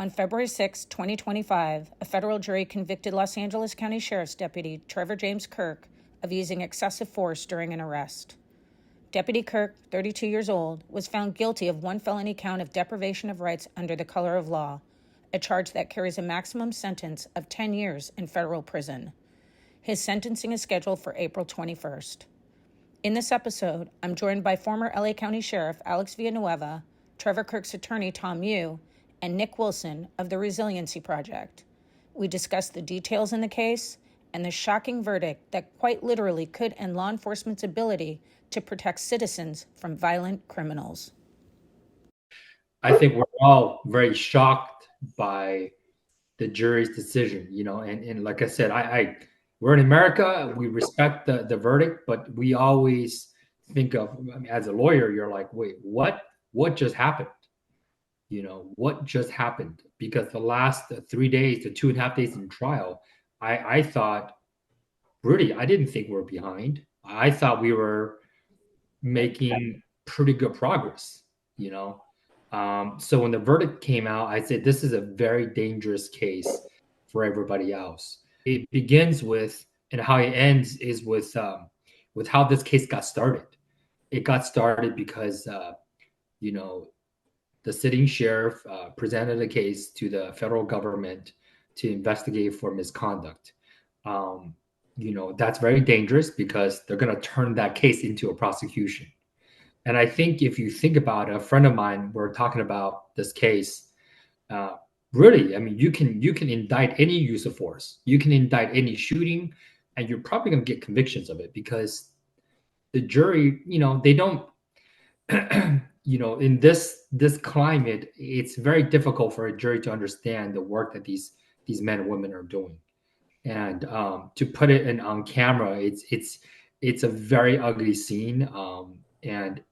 On February 6, 2025, a federal jury convicted Los Angeles County Sheriff's Deputy Trevor James Kirk of using excessive force during an arrest. Deputy Kirk, 32 years old, was found guilty of one felony count of deprivation of rights under the color of law, a charge that carries a maximum sentence of 10 years in federal prison. His sentencing is scheduled for April 21st. In this episode, I'm joined by former LA County Sheriff Alex Villanueva, Trevor Kirk's attorney Tom Yu, and Nick Wilson of the Resiliency Project. We discuss the details in the case and the shocking verdict that quite literally could end law enforcement's ability to protect citizens from violent criminals. I think we're all very shocked by the jury's decision, and like I said, we're in America, we respect the verdict, but we always think of, as a lawyer, you're like, wait, what just happened? What just happened? Because the last 3 days, the 2.5 days in trial, I thought, really, I didn't think we were behind. I thought we were making pretty good progress, So when the verdict came out, I said, this is a very dangerous case for everybody else. It begins with, and how it ends is with how this case got started. It got started because, the sitting sheriff presented a case to the federal government to investigate for misconduct. That's very dangerous because they're going to turn that case into a prosecution. And I think if you think about it, a friend of mine, we're talking about this case. Really, I mean, you can indict any use of force. You can indict any shooting, and you're probably going to get convictions of it because the jury, they don't. In this climate, it's very difficult for a jury to understand the work that these men and women are doing, and to put it on camera, it's a very ugly scene. And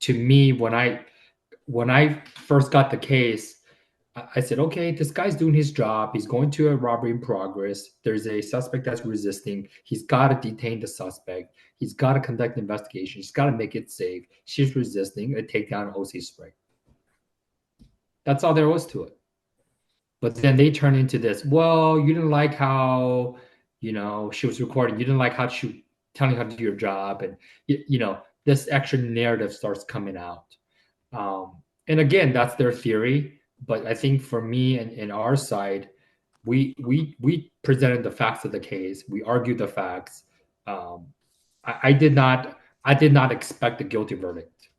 to me, when I first got the case, I said, okay, this guy's doing his job. He's going to a robbery in progress. There's a suspect that's resisting. He's got to detain the suspect. He's got to conduct an investigation. He's got to make it safe. She's resisting. A takedown, OC spray. That's all there was to it. But then they turn into this. Well, you didn't like how, she was recording. You didn't like how she was telling her to do your job, and this extra narrative starts coming out. And again, that's their theory. But I think for me and our side, we presented the facts of the case. We argued the facts. I did not expect a guilty verdict.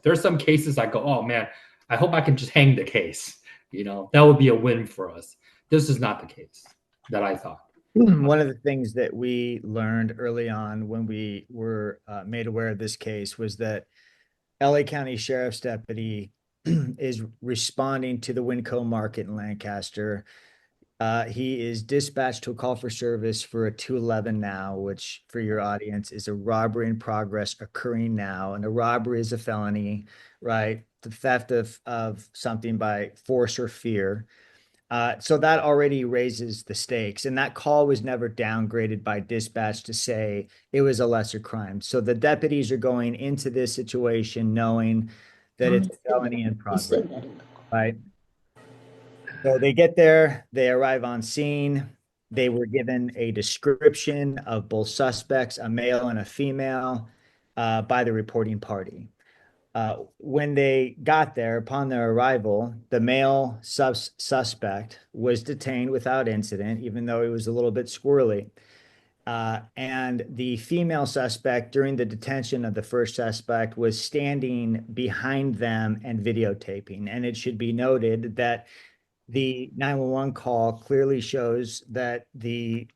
There's some cases I go, oh man, I hope I can just hang the case. That would be a win for us. This is not the case that I thought. One of the things that we learned early on when we were made aware of this case was that LA County Sheriff's Deputy is responding to the Winco Market in Lancaster. He is dispatched to a call for service for a 211 now, which for your audience is a robbery in progress occurring now. And a robbery is a felony, right? The theft of something by force or fear. So that already raises the stakes. And that call was never downgraded by dispatch to say it was a lesser crime. So the deputies are going into this situation knowing that it's a felony in progress, right? So they get there, they arrive on scene. They were given a description of both suspects, a male and a female, by the reporting party. When they got there, upon their arrival, the male suspect was detained without incident, even though he was a little bit squirrely. And the female suspect during the detention of the first suspect was standing behind them and videotaping. And it should be noted that the 911 call clearly shows that the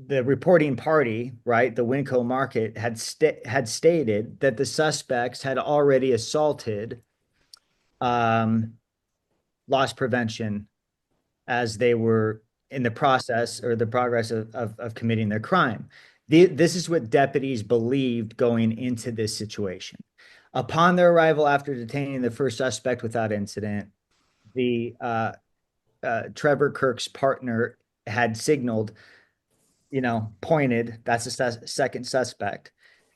reporting party, right, the Winco Market, had stated that the suspects had already assaulted loss prevention as they were in the process or the progress of committing their crime. This is what deputies believed going into this situation. Upon their arrival after detaining the first suspect without incident, the Trevor Kirk's partner had signaled, pointed, that's the second suspect.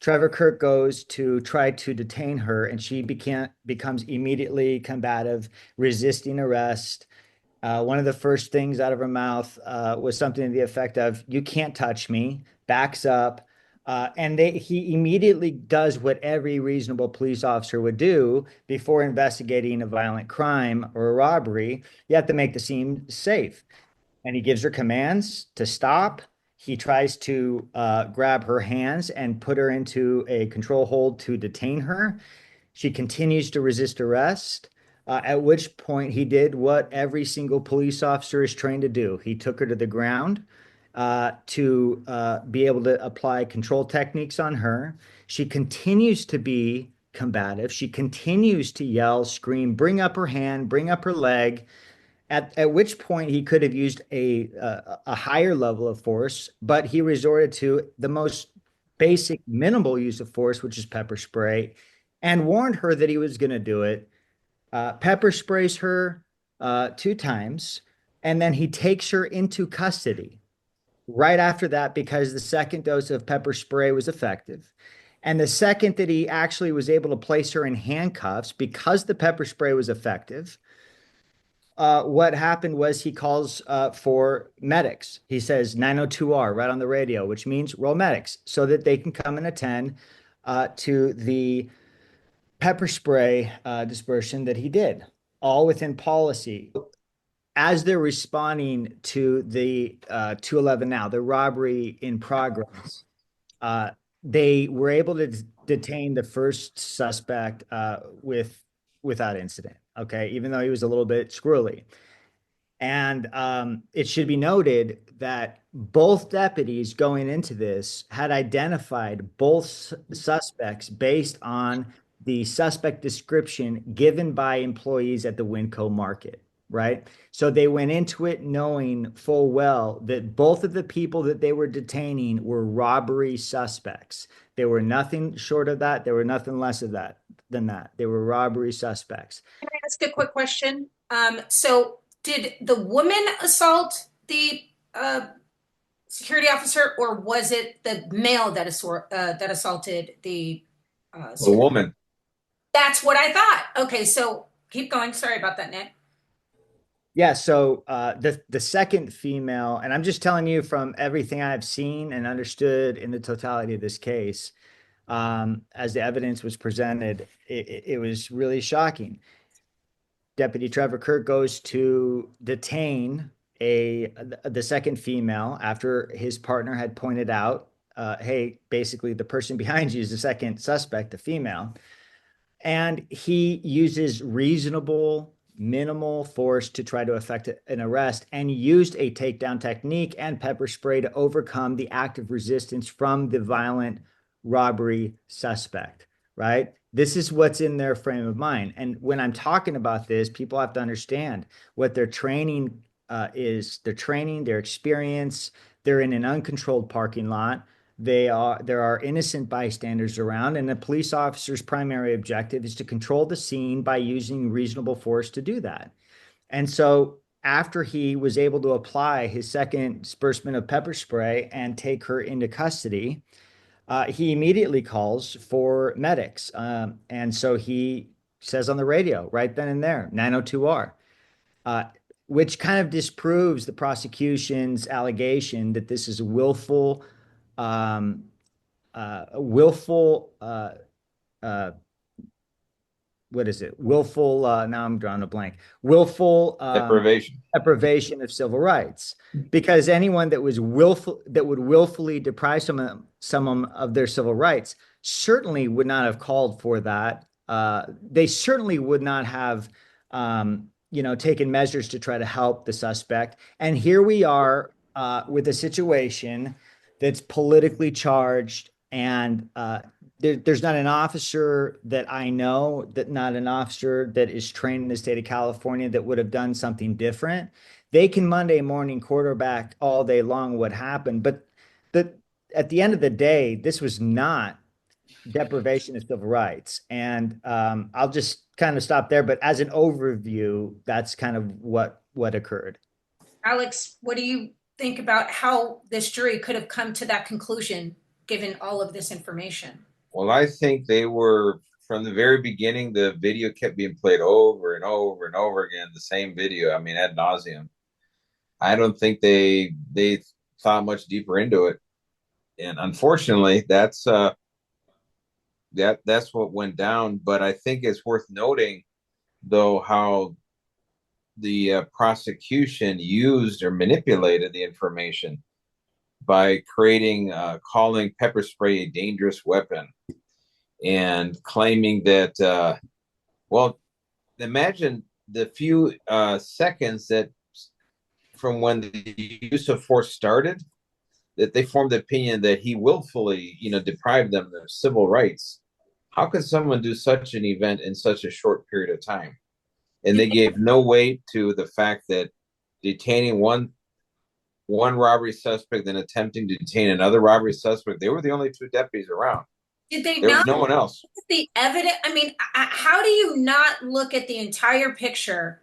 Trevor Kirk goes to try to detain her, and she becomes immediately combative, resisting arrest. One of the first things out of her mouth was something to the effect of, "You can't touch me," backs up. He immediately does what every reasonable police officer would do before investigating a violent crime or a robbery. You have to make the scene safe. And he gives her commands to stop. He tries to grab her hands and put her into a control hold to detain her. She continues to resist arrest, at which point he did what every single police officer is trained to do. He took her to the ground to be able to apply control techniques on her. She continues to be combative. She continues to yell, scream, bring up her hand, bring up her leg. At which point he could have used a higher level of force, but he resorted to the most basic minimal use of force, which is pepper spray, and warned her that he was going to do it. Pepper sprays her 2 times, and then he takes her into custody right after that because the second dose of pepper spray was effective. And the second that he actually was able to place her in handcuffs because the pepper spray was effective, what happened was he calls for medics. He says 902R right on the radio, which means roll medics so that they can come and attend to the pepper spray dispersion that he did, all within policy. As they're responding to the 211 now, the robbery in progress, they were able to detain the first suspect without incident. Okay, even though he was a little bit squirrely. And it should be noted that both deputies going into this had identified both suspects based on the suspect description given by employees at the Winco market, right? So they went into it knowing full well that both of the people that they were detaining were robbery suspects. They were nothing short of that. They were nothing less of that than that. They were robbery suspects. Can I ask a quick question? So did the woman assault the security officer, or was it the male that assaulted the The woman. That's what I thought. Okay, so keep going. Sorry about that, Nick. Yeah, so the second female, and I'm just telling you from everything I've seen and understood in the totality of this case, as the evidence was presented, it was really shocking. Deputy Trevor Kirk goes to detain the second female after his partner had pointed out, hey, basically the person behind you is the second suspect, the female. And he uses reasonable, minimal force to try to effect an arrest and used a takedown technique and pepper spray to overcome the active resistance from the violent robbery suspect, right? This is what's in their frame of mind. And when I'm talking about this, people have to understand what their training is. Their training, their experience. They're in an uncontrolled parking lot. There are innocent bystanders around, and the police officer's primary objective is to control the scene by using reasonable force to do that. And so after he was able to apply his second disbursement of pepper spray and take her into custody, he immediately calls for medics. And so he says on the radio right then and there, 902R, which kind of disproves the prosecution's allegation that this is a willful what is it? Willful, now I'm drawing a blank. Willful deprivation of civil rights. Because anyone that would willfully deprive someone of their civil rights certainly would not have called for that. They certainly would not have taken measures to try to help the suspect. And here we are with a situation that's politically charged, and there's not an officer that I know, not an officer that is trained in the state of California that would have done something different. They can Monday morning quarterback all day long what happened, but at the end of the day, this was not deprivation of civil rights. And I'll just kind of stop there. But as an overview, that's kind of what occurred. Alex, what do you think about how this jury could have come to that conclusion given all of this information? Well, I think they were from the very beginning. The video kept being played over and over and over again. The same video. I mean, ad nauseum. I don't think they thought much deeper into it, and unfortunately, that's what went down. But I think it's worth noting, though, how the prosecution used or manipulated the information by creating calling pepper spray a dangerous weapon and claiming that well, imagine the few seconds that from when the use of force started, that they formed the opinion that he willfully, deprived them of their civil rights. How could someone do such an event in such a short period of time? And they gave no weight to the fact that detaining one robbery suspect and attempting to detain another robbery suspect, they were the only two deputies around. Did they There was not no one else. look at the evidence? I mean, how do you not look at the entire picture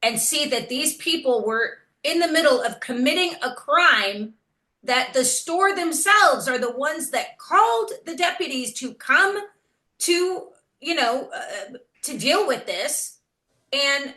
and see that these people were in the middle of committing a crime, that the store themselves are the ones that called the deputies to come to, to deal with this? And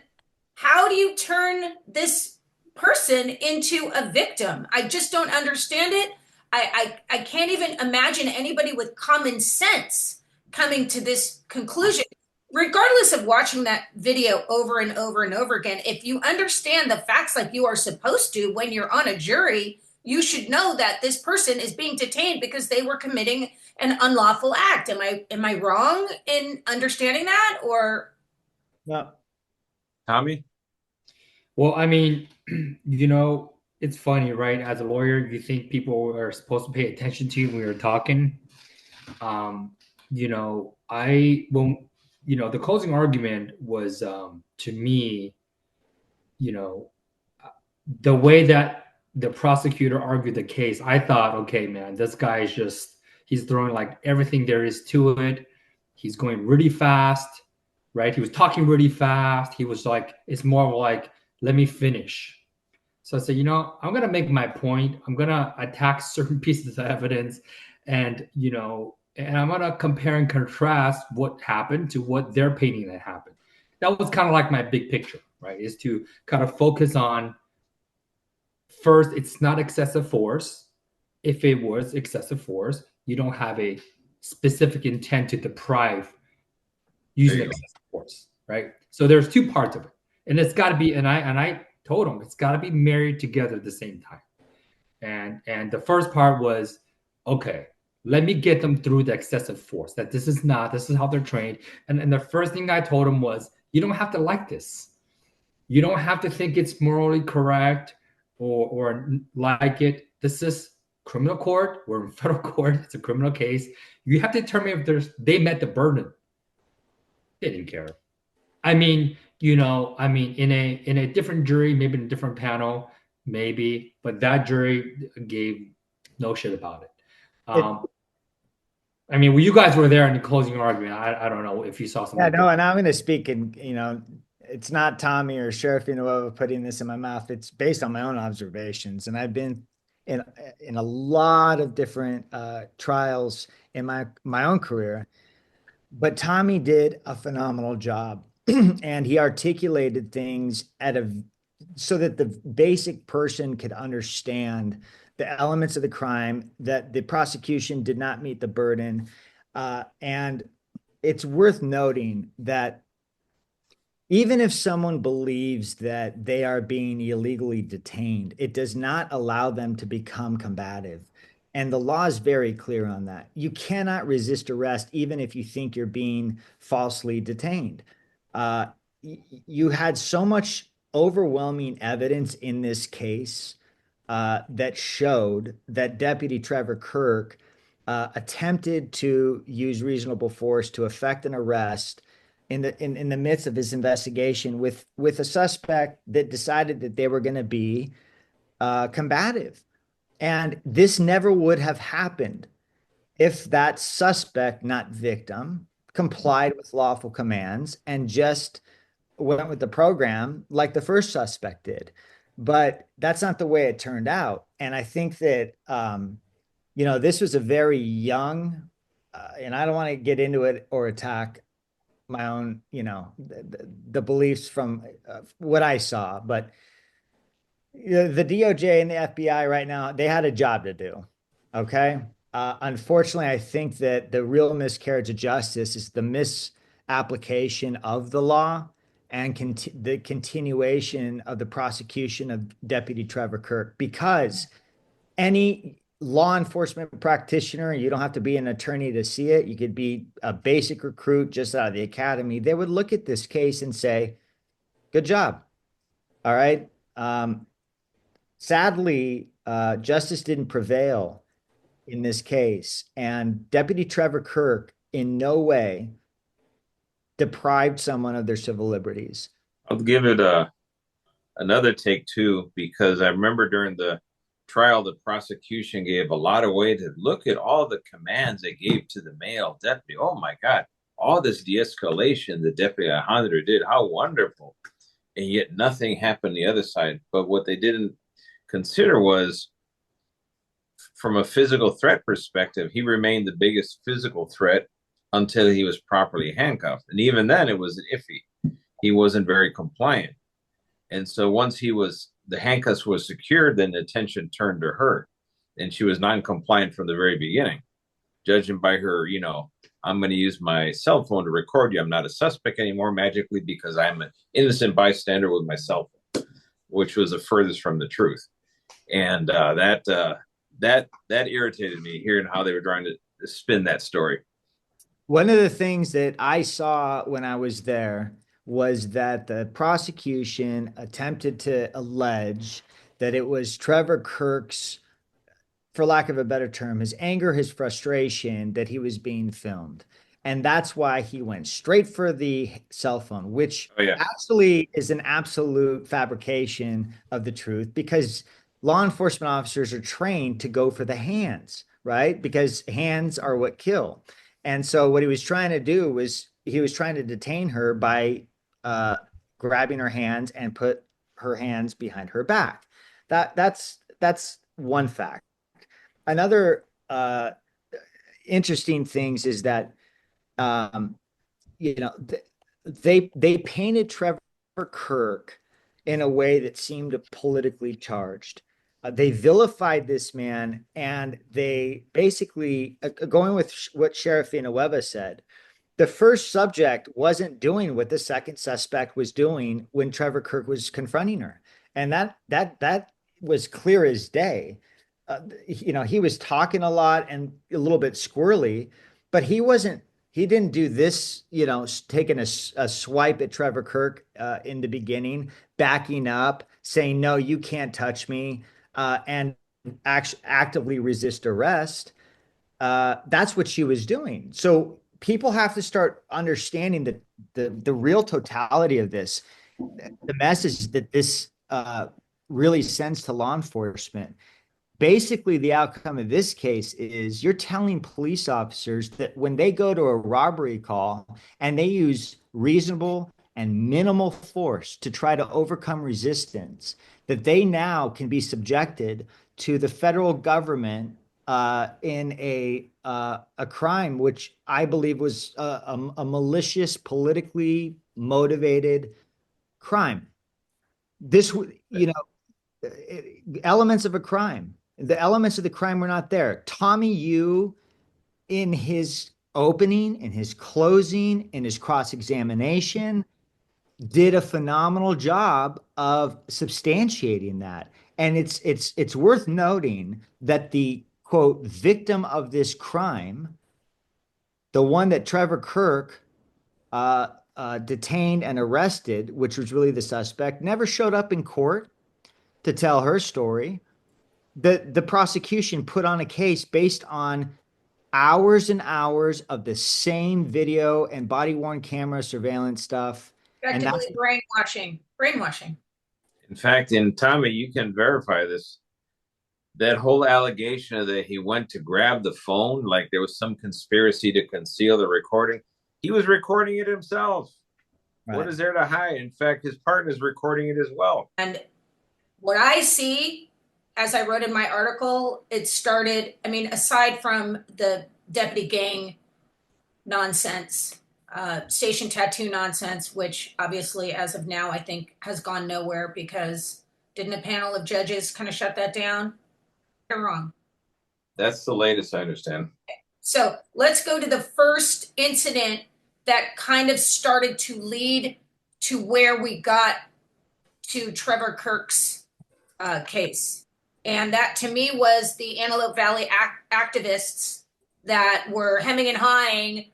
how do you turn this person into a victim? I just don't understand it. I can't even imagine anybody with common sense coming to this conclusion. Regardless of watching that video over and over and over again, if you understand the facts like you are supposed to when you're on a jury, you should know that this person is being detained because they were committing an unlawful act. Am I wrong in understanding that? Or No. Tommy? Well, I mean, it's funny, right? As a lawyer, you think people are supposed to pay attention to you when you're talking. The closing argument was, to me, the way that the prosecutor argued the case, I thought, okay, man, this guy is he's throwing like everything there is to it. He's going really fast, right? He was talking really fast. He was like, it's more like, let me finish. So I said, I'm going to make my point. I'm going to attack certain pieces of evidence, and I'm going to compare and contrast what happened to what they're painting that happened. That was kind of like my big picture, right? Is to kind of focus on, first, it's not excessive force. If it was excessive force, you don't have a specific intent to deprive using excessive force, right? So there's two parts of it, and it's got to be. And I told him it's got to be married together at the same time. And the first part was, okay, let me get them through the excessive force. That this is how they're trained. And the first thing I told him was, you don't have to like this. You don't have to think it's morally correct or like it. This is criminal court. We're in federal court. It's a criminal case. You have to determine if they met the burden. They didn't care. I mean, in a different jury, maybe in a different panel, maybe, but that jury gave no shit about it. I mean, you guys were there in the closing argument. I don't know if you saw something. Yeah, no, and I'm going to speak, and it's not Tommy or Sheriff Villanueva putting this in my mouth. It's based on my own observations, and I've been in a lot of different trials in my own career. But Tommy did a phenomenal job, and he articulated things so that the basic person could understand the elements of the crime, that the prosecution did not meet the burden, and it's worth noting that even if someone believes that they are being illegally detained, it does not allow them to become combative. And the law is very clear on that. You cannot resist arrest even if you think you're being falsely detained. You had so much overwhelming evidence in this case that showed that Deputy Trevor Kirk attempted to use reasonable force to effect an arrest in the midst of his investigation with a suspect that decided that they were going to be combative. And this never would have happened if that suspect, not victim, complied with lawful commands and just went with the program like the first suspect did. But that's not the way it turned out. And I think that, this was a very young and I don't want to get into it or attack my own, the beliefs from what I saw, but the DOJ and the FBI right now, they had a job to do. Okay. Unfortunately, I think that the real miscarriage of justice is the misapplication of the law and the continuation of the prosecution of Deputy Trevor Kirk, because any law enforcement practitioner, you don't have to be an attorney to see it. You could be a basic recruit just out of the academy. They would look at this case and say, good job. All right. Sadly, justice didn't prevail in this case, and Deputy Trevor Kirk in no way deprived someone of their civil liberties. I'll give it another take too, because I remember during the trial, the prosecution gave a lot of weight to look at all the commands they gave to the male deputy. Oh my God, all this de-escalation the Deputy Alejandro did, how wonderful. And yet nothing happened the other side. But what they didn't consider was, from a physical threat perspective, he remained the biggest physical threat until he was properly handcuffed. And even then it was iffy. He wasn't very compliant. And so once the handcuffs was secured, then the attention turned to her. And she was non-compliant from the very beginning. Judging by her, I'm going to use my cell phone to record you. I'm not a suspect anymore magically because I'm an innocent bystander with my cell phone, which was the furthest from the truth. And that irritated me, hearing how they were trying to spin that story. One of the things that I saw when I was there was that the prosecution attempted to allege that it was Trevor Kirk's, for lack of a better term, his anger, his frustration that he was being filmed. And that's why he went straight for the cell phone, which actually is an absolute fabrication of the truth, because law enforcement officers are trained to go for the hands, right? Because hands are what kill. And so what he was trying to do was he was trying to detain her by grabbing her hands and put her hands behind her back. That's one fact. Another interesting things is that they painted Trevor Kirk in a way that seemed politically charged. They vilified this man, and they basically, going with what Sheriff Villanueva said, the first subject wasn't doing what the second suspect was doing when Trevor Kirk was confronting her. And that was clear as day. He was talking a lot and a little bit squirrely, but he didn't do this, taking a swipe at Trevor Kirk in the beginning, backing up, saying, no, you can't touch me, and actively resist arrest. That's what she was doing. So people have to start understanding that the real totality of this, the message that this really sends to law enforcement. Basically, the outcome of this case is you're telling police officers that when they go to a robbery call and they use reasonable and minimal force to try to overcome resistance, that they now can be subjected to the federal government in a crime which I believe was a malicious, politically motivated crime. This, elements of a crime. The elements of the crime were not there. Tommy Yu, in his opening, in his closing, in his cross-examination, did a phenomenal job of substantiating that. And it's worth noting that the quote victim of this crime, the one that Trevor Kirk detained and arrested, which was really the suspect, never showed up in court to tell her story. The prosecution put on a case based on hours and hours of the same video and body-worn camera surveillance stuff. Effectively brainwashing. In fact, and Tommy, you can verify this. That whole allegation that he went to grab the phone, like there was some conspiracy to conceal the recording. He was recording it himself. Right. What is there to hide? In fact, his partner is recording it as well. And what I see, as I wrote in my article, it started, aside from the deputy gang nonsense, station tattoo nonsense, which obviously as of now I think has gone nowhere because didn't a panel of judges kind of shut that down? You're wrong. That's the latest I understand. So let's go to the first incident that kind of started to lead to where we got to Trevor Kirk's case. And that to me was the Antelope Valley activists that were hemming and hawing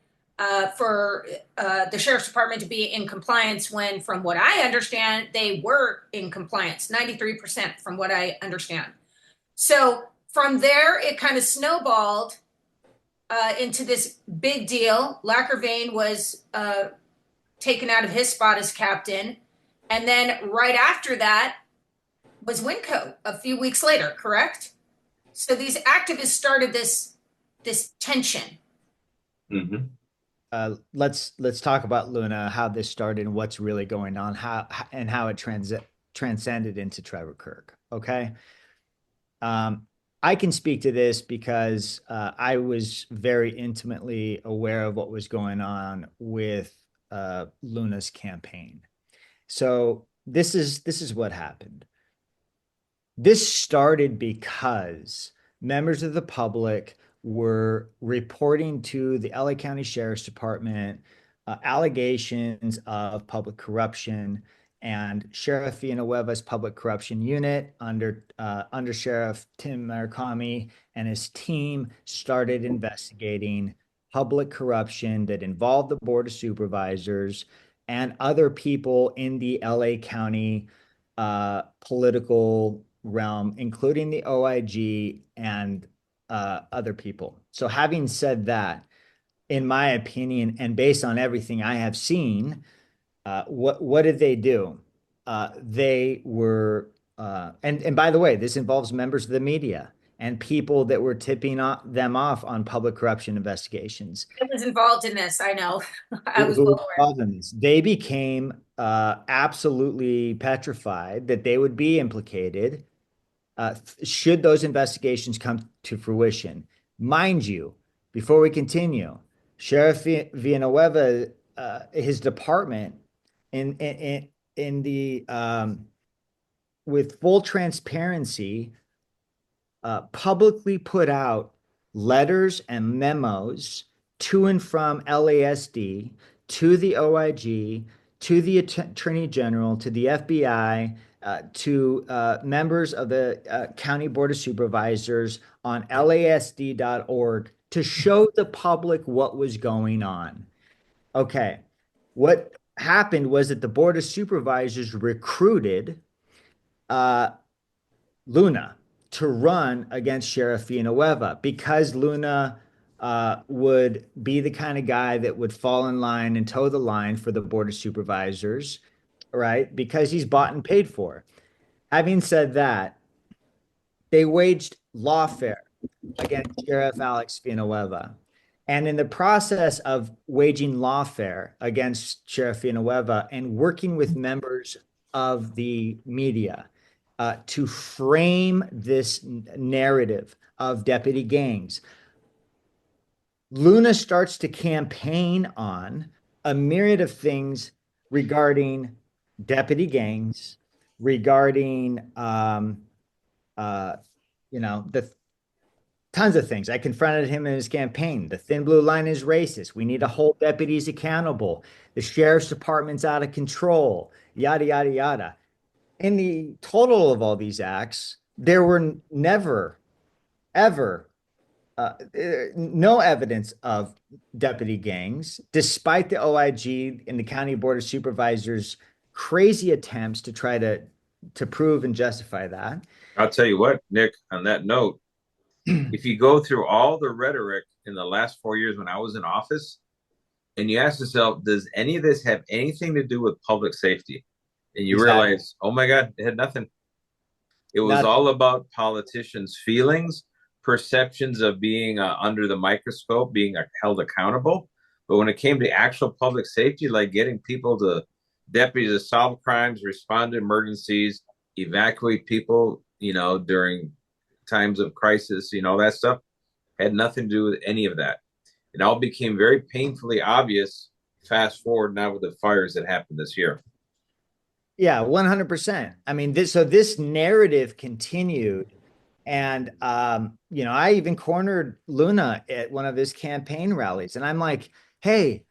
for the sheriff's department to be in compliance when, from what I understand, they were in compliance, 93% from what I understand. So from there, it kind of snowballed into this big deal. Lackervane was taken out of his spot as captain. And then right after that was Winco a few weeks later, correct? So these activists started this tension. Mm-hmm. Let's talk about Luna, how this started and what's really going on, how it transcended into Trevor Kirk. Okay. I can speak to this because I was very intimately aware of what was going on with Luna's campaign. So this is what happened. This started because members of the public were reporting to the LA County Sheriff's Department allegations of public corruption, and Sheriff Villanueva's public corruption unit under Sheriff Tim Murakami and his team started investigating public corruption that involved the Board of Supervisors and other people in the LA County political realm, including the OIG and other people. So having said that, in my opinion, and based on everything I have seen, what did they do? They were, and by the way, this involves members of the media and people that were tipping them off on public corruption investigations. I was involved in this. I know. I was Who well were aware. involved in this. They became absolutely petrified that they would be implicated should those investigations come to fruition. Mind you, before we continue, Sheriff Villanueva, his department, in the with full transparency, publicly put out letters and memos to and from LASD, to the OIG, to the Attorney General, to the FBI, to members of the County Board of Supervisors on lasd.org to show the public what was going on. Okay, what happened was that the Board of Supervisors recruited Luna to run against Sheriff Villanueva because Luna would be the kind of guy that would fall in line and toe the line for the Board of Supervisors, right? Because he's bought and paid for. Having said that, they waged lawfare against Sheriff Alex Villanueva. And in the process of waging lawfare against Sheriff Villanueva and working with members of the media to frame this narrative of deputy gangs, Luna starts to campaign on a myriad of things regarding deputy gangs, regarding the tons of things. I confronted him in his campaign. The thin blue line is racist. We need to hold deputies accountable. The sheriff's department's out of control, yada, yada, yada. In the total of all these acts, there were never, ever, no evidence of deputy gangs, despite the OIG and the County Board of Supervisors' crazy attempts to try to prove and justify that. I'll tell you what, Nick, on that note, if you go through all the rhetoric in the last 4 years when I was in office, and you ask yourself, does any of this have anything to do with public safety? And you realize, oh my God, it had nothing. It was all about politicians' feelings, perceptions of being under the microscope, being held accountable. But when it came to actual public safety, like getting people deputies to solve crimes, respond to emergencies, evacuate people, during times of crisis, that stuff had nothing to do with any of that. It all became very painfully obvious. Fast forward now with the fires that happened this year. Yeah, 100%. I mean, this narrative continued. And I even cornered Luna at one of his campaign rallies. And I'm like, hey,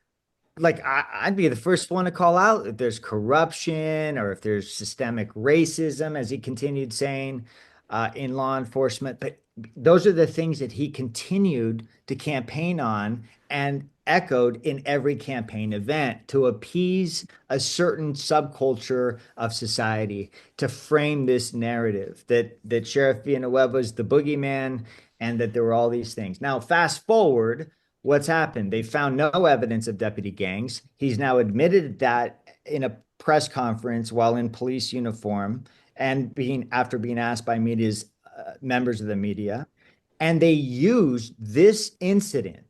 like I'd be the first one to call out if there's corruption or if there's systemic racism, as he continued saying, in law enforcement. But those are the things that he continued to campaign on and echoed in every campaign event to appease a certain subculture of society, to frame this narrative that Sheriff Villanueva is the boogeyman and that there were all these things. Now, fast forward, what's happened? They found no evidence of deputy gangs. He's now admitted that in a press conference while in police uniform and after being asked by media's members of the media. And they used this incident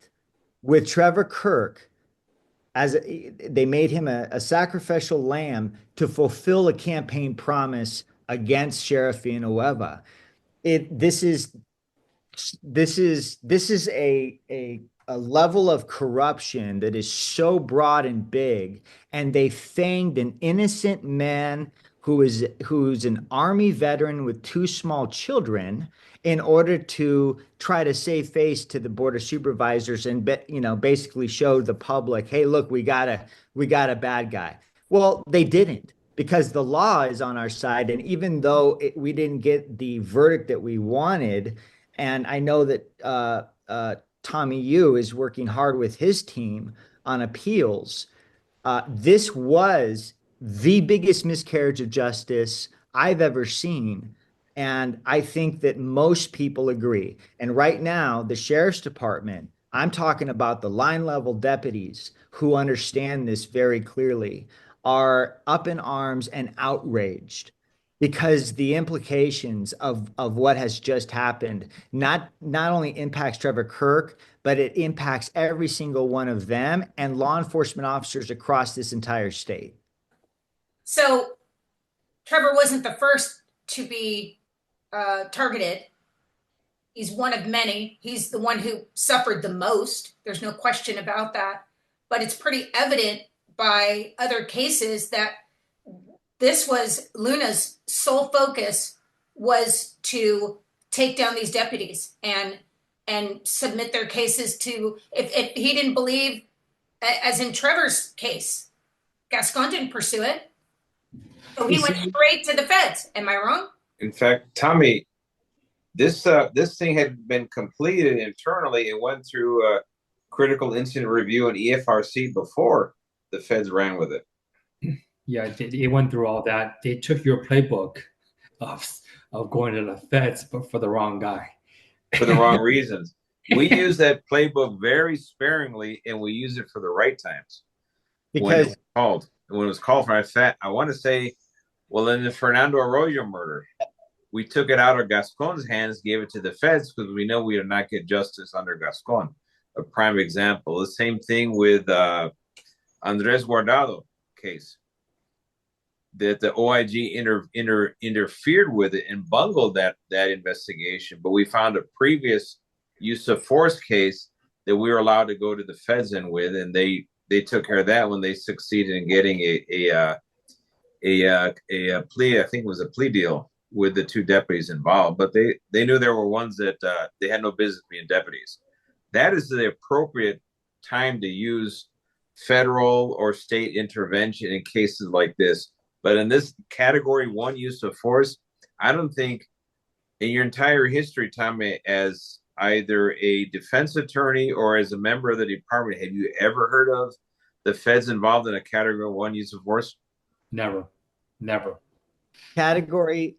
with Trevor Kirk they made him a sacrificial lamb to fulfill a campaign promise against Sheriff Villanueva. This is a level of corruption that is so broad and big, and they fanged an innocent man who's an army veteran with two small children in order to try to save face to the board of supervisors and basically show the public, hey, look, we got a bad guy. Well, they didn't, because the law is on our side, and even though we didn't get the verdict that we wanted, and I know that Tommy Yu is working hard with his team on appeals. This was the biggest miscarriage of justice I've ever seen. And I think that most people agree. And right now, the sheriff's department, I'm talking about the line level deputies who understand this very clearly, are up in arms and outraged because the implications of what has just happened not only impacts Trevor Kirk, but it impacts every single one of them and law enforcement officers across this entire state. So Trevor wasn't the first to be targeted. He's one of many. He's the one who suffered the most. There's no question about that. But it's pretty evident by other cases that this was Luna's sole focus, was to take down these deputies and submit their cases to, if he didn't believe, as in Trevor's case, Gascon didn't pursue it. So he went straight to the feds. Am I wrong? In fact, Tommy, this thing had been completed internally and went through critical incident review and EFRC before the feds ran with it. Yeah, it went through all that. They took your playbook of going to the feds, but for the wrong guy. For the wrong reasons. We use that playbook very sparingly, and we use it for the right times. When it was called for, I want to say, well, in the Fernando Arroyo murder, we took it out of Gascon's hands, gave it to the feds because we know we did not get justice under Gascon. A prime example. The same thing with Andres Guardado case. That the OIG interfered with it and bungled that investigation. But we found a previous use of force case that we were allowed to go to the feds in with, and they took care of that when they succeeded in getting a plea. I think it was a plea deal with the two deputies involved. But they knew there were ones that they had no business being deputies. That is the appropriate time to use federal or state intervention in cases like this. But in this category 1 use of force, I don't think in your entire history, Tommy, as either a defense attorney or as a member of the department, have you ever heard of the feds involved in a category 1 use of force? Never. Category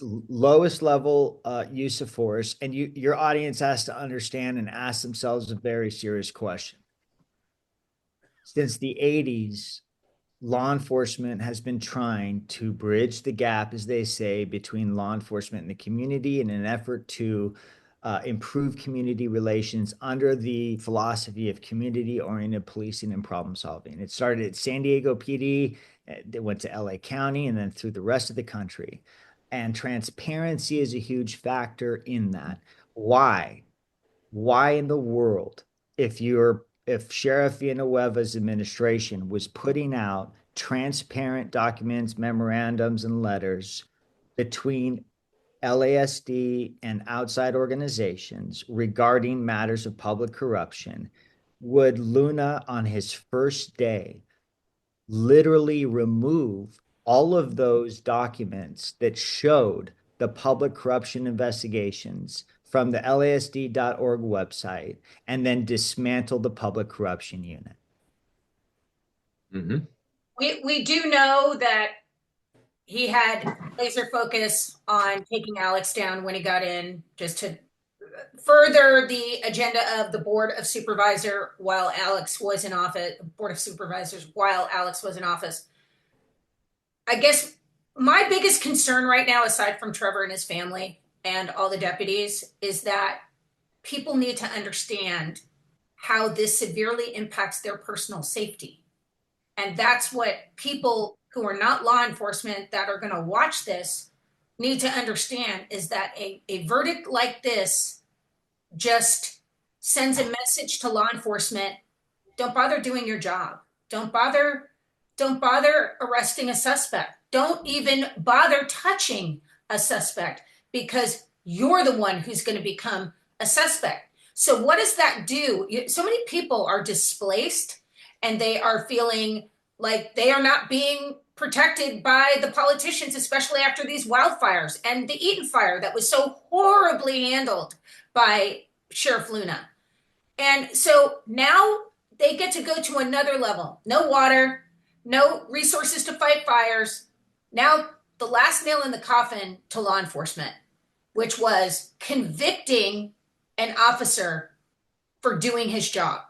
lowest level use of force. And your audience has to understand and ask themselves a very serious question. Since the 80s, law enforcement has been trying to bridge the gap, as they say, between law enforcement and the community in an effort to improve community relations under the philosophy of community-oriented policing and problem solving. It started at San Diego PD, it went to LA County, and then through the rest of the country. And transparency is a huge factor in that. Why in the world if Sheriff Villanueva's administration was putting out transparent documents, memorandums, and letters between LASD and outside organizations regarding matters of public corruption, would Luna on his first day literally remove all of those documents that showed the public corruption investigations from the LASD.org website and then dismantle the public corruption unit? Mm-hmm. We do know that he had laser focus on taking Alex down when he got in, just to further the agenda of the Board of Supervisors while Alex was in office. I guess my biggest concern right now, aside from Trevor and his family and all the deputies, is that people need to understand how this severely impacts their personal safety. And that's what people who are not law enforcement that are going to watch this need to understand, is that a verdict like this just sends a message to law enforcement: don't bother doing your job. Don't bother arresting a suspect. Don't even bother touching a suspect, because you're the one who's going to become a suspect. So what does that do? So many people are displaced, and they are feeling like they are not being protected by the politicians, especially after these wildfires and the Eaton fire that was so horribly handled by Sheriff Luna. And so now they get to go to another level. No water, no resources to fight fires. Now the last nail in the coffin to law enforcement, which was convicting an officer for doing his job.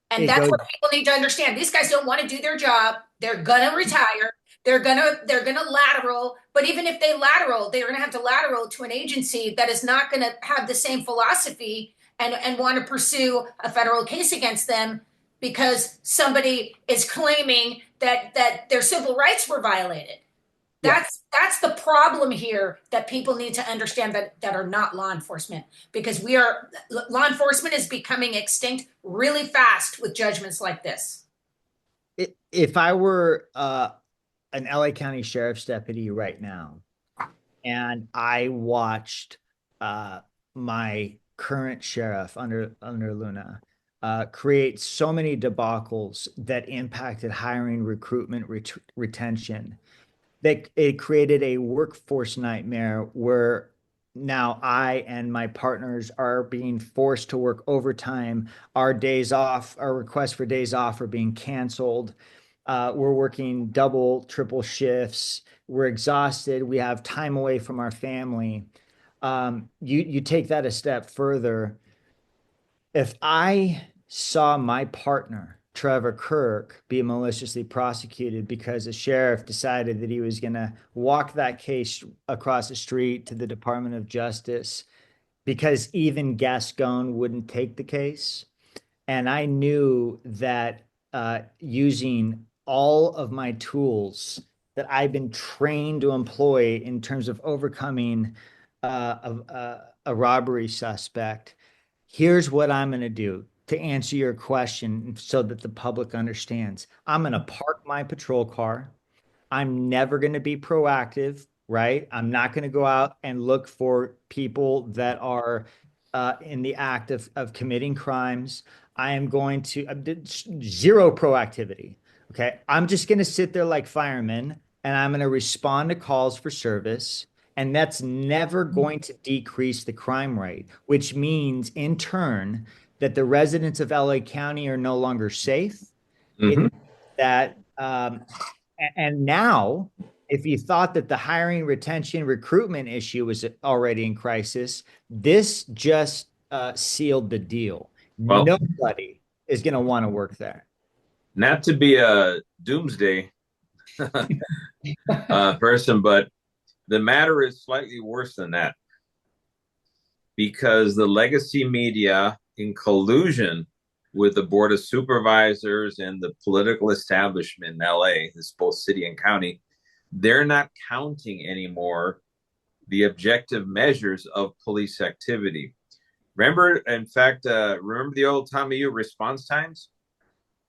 And that's what people need to understand. These guys don't want to do their job. They're gonna retire. They're gonna lateral. But even if they lateral, they're gonna have to lateral to an agency that is not gonna have the same philosophy and want to pursue a federal case against them because somebody is claiming that their civil rights were violated. That's the problem here that people need to understand, that are not law enforcement, because law enforcement is becoming extinct really fast with judgments like this. If I were an LA County Sheriff's deputy right now, and I watched my current sheriff under Luna create so many debacles that impacted hiring, recruitment, retention, that it created a workforce nightmare where now I and my partners are being forced to work overtime. Our days off, our requests for days off are being canceled. We're working double, triple shifts. We're exhausted. We have time away from our family. You take that a step further. If I saw my partner, Trevor Kirk, be maliciously prosecuted because a sheriff decided that he was going to walk that case across the street to the Department of Justice because even Gascon wouldn't take the case, and I knew that using all of my tools that I've been trained to employ in terms of overcoming a robbery suspect, here's what I'm going to do to answer your question so that the public understands. I'm going to park my patrol car. I'm never going to be proactive, right? I'm not going to go out and look for people that are in the act of committing crimes. I am going to zero proactivity. Okay. I'm just going to sit there like firemen, and I'm going to respond to calls for service. And that's never going to decrease the crime rate, which means in turn that the residents of LA County are no longer safe. Mm-hmm. And now, if you thought that the hiring, retention, recruitment issue was already in crisis, this just sealed the deal. Well, nobody is going to want to work there. Not to be a doomsday person, but the matter is slightly worse than that, because the legacy media, in collusion with the Board of Supervisors and the political establishment in LA, this both city and county, they're not counting anymore the objective measures of police activity. Remember, in fact, remember the old Tommy U response times?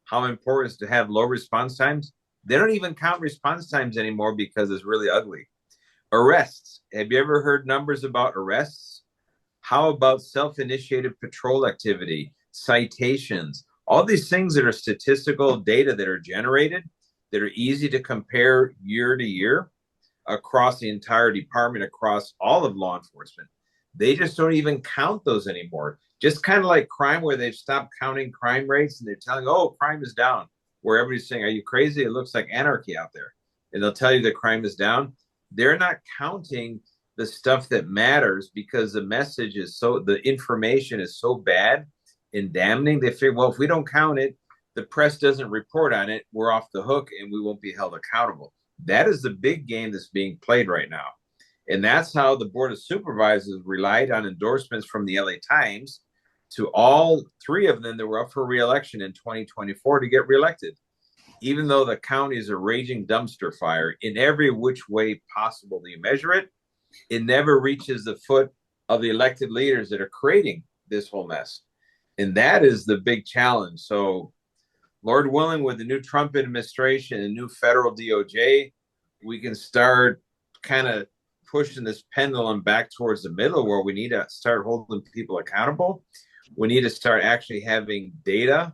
How important it is to have low response times? They don't even count response times anymore because it's really ugly. Arrests. Have you ever heard numbers about arrests? How about self-initiated patrol activity, citations, all these things that are statistical data that are generated, that are easy to compare year to year across the entire department, across all of law enforcement. They just don't even count those anymore. Just kind of like crime, where they've stopped counting crime rates and they're telling, oh, crime is down, where everybody's saying, are you crazy? It looks like anarchy out there. And they'll tell you that crime is down. They're not counting the stuff that matters because the message is the information is so bad and damning. They figure, well, if we don't count it, the press doesn't report on it, we're off the hook and we won't be held accountable. That is the big game that's being played right now. And that's how the Board of Supervisors relied on endorsements from the LA Times to all three of them that were up for re-election in 2024 to get reelected. Even though the county is a raging dumpster fire in every which way possible you measure it, it never reaches the foot of the elected leaders that are creating this whole mess. And that is the big challenge. So, Lord willing, with the new Trump administration and new federal DOJ, we can start kind of pushing this pendulum back towards the middle, where we need to start holding people accountable. We need to start actually having data,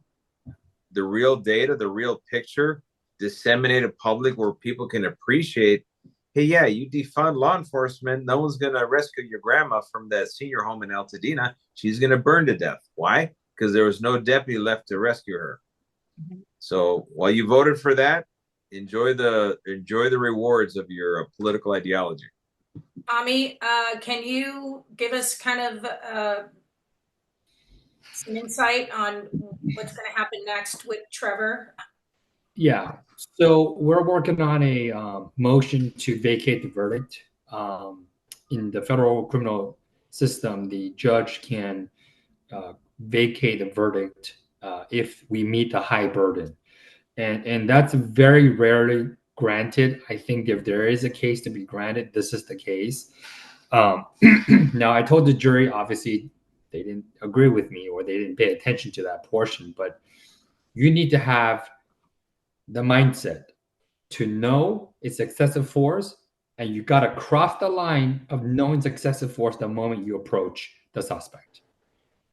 the real picture, disseminated public, where people can appreciate, hey, yeah, you defund law enforcement, no one's going to rescue your grandma from that senior home in Altadena. She's going to burn to death. Why? Because there was no deputy left to rescue her. Mm-hmm. So while you voted for that, enjoy the rewards of your political ideology. Tommy, can you give us kind of some insight on what's going to happen next with Trevor? Yeah. So we're working on a motion to vacate the verdict. In the federal criminal system, the judge can vacate the verdict if we meet the high burden. And that's very rarely granted. I think if there is a case to be granted, this is the case. Now, I told the jury, obviously, they didn't agree with me or they didn't pay attention to that portion, but you need to have the mindset to know it's excessive force, and you got to cross the line of knowing it's excessive force the moment you approach the suspect.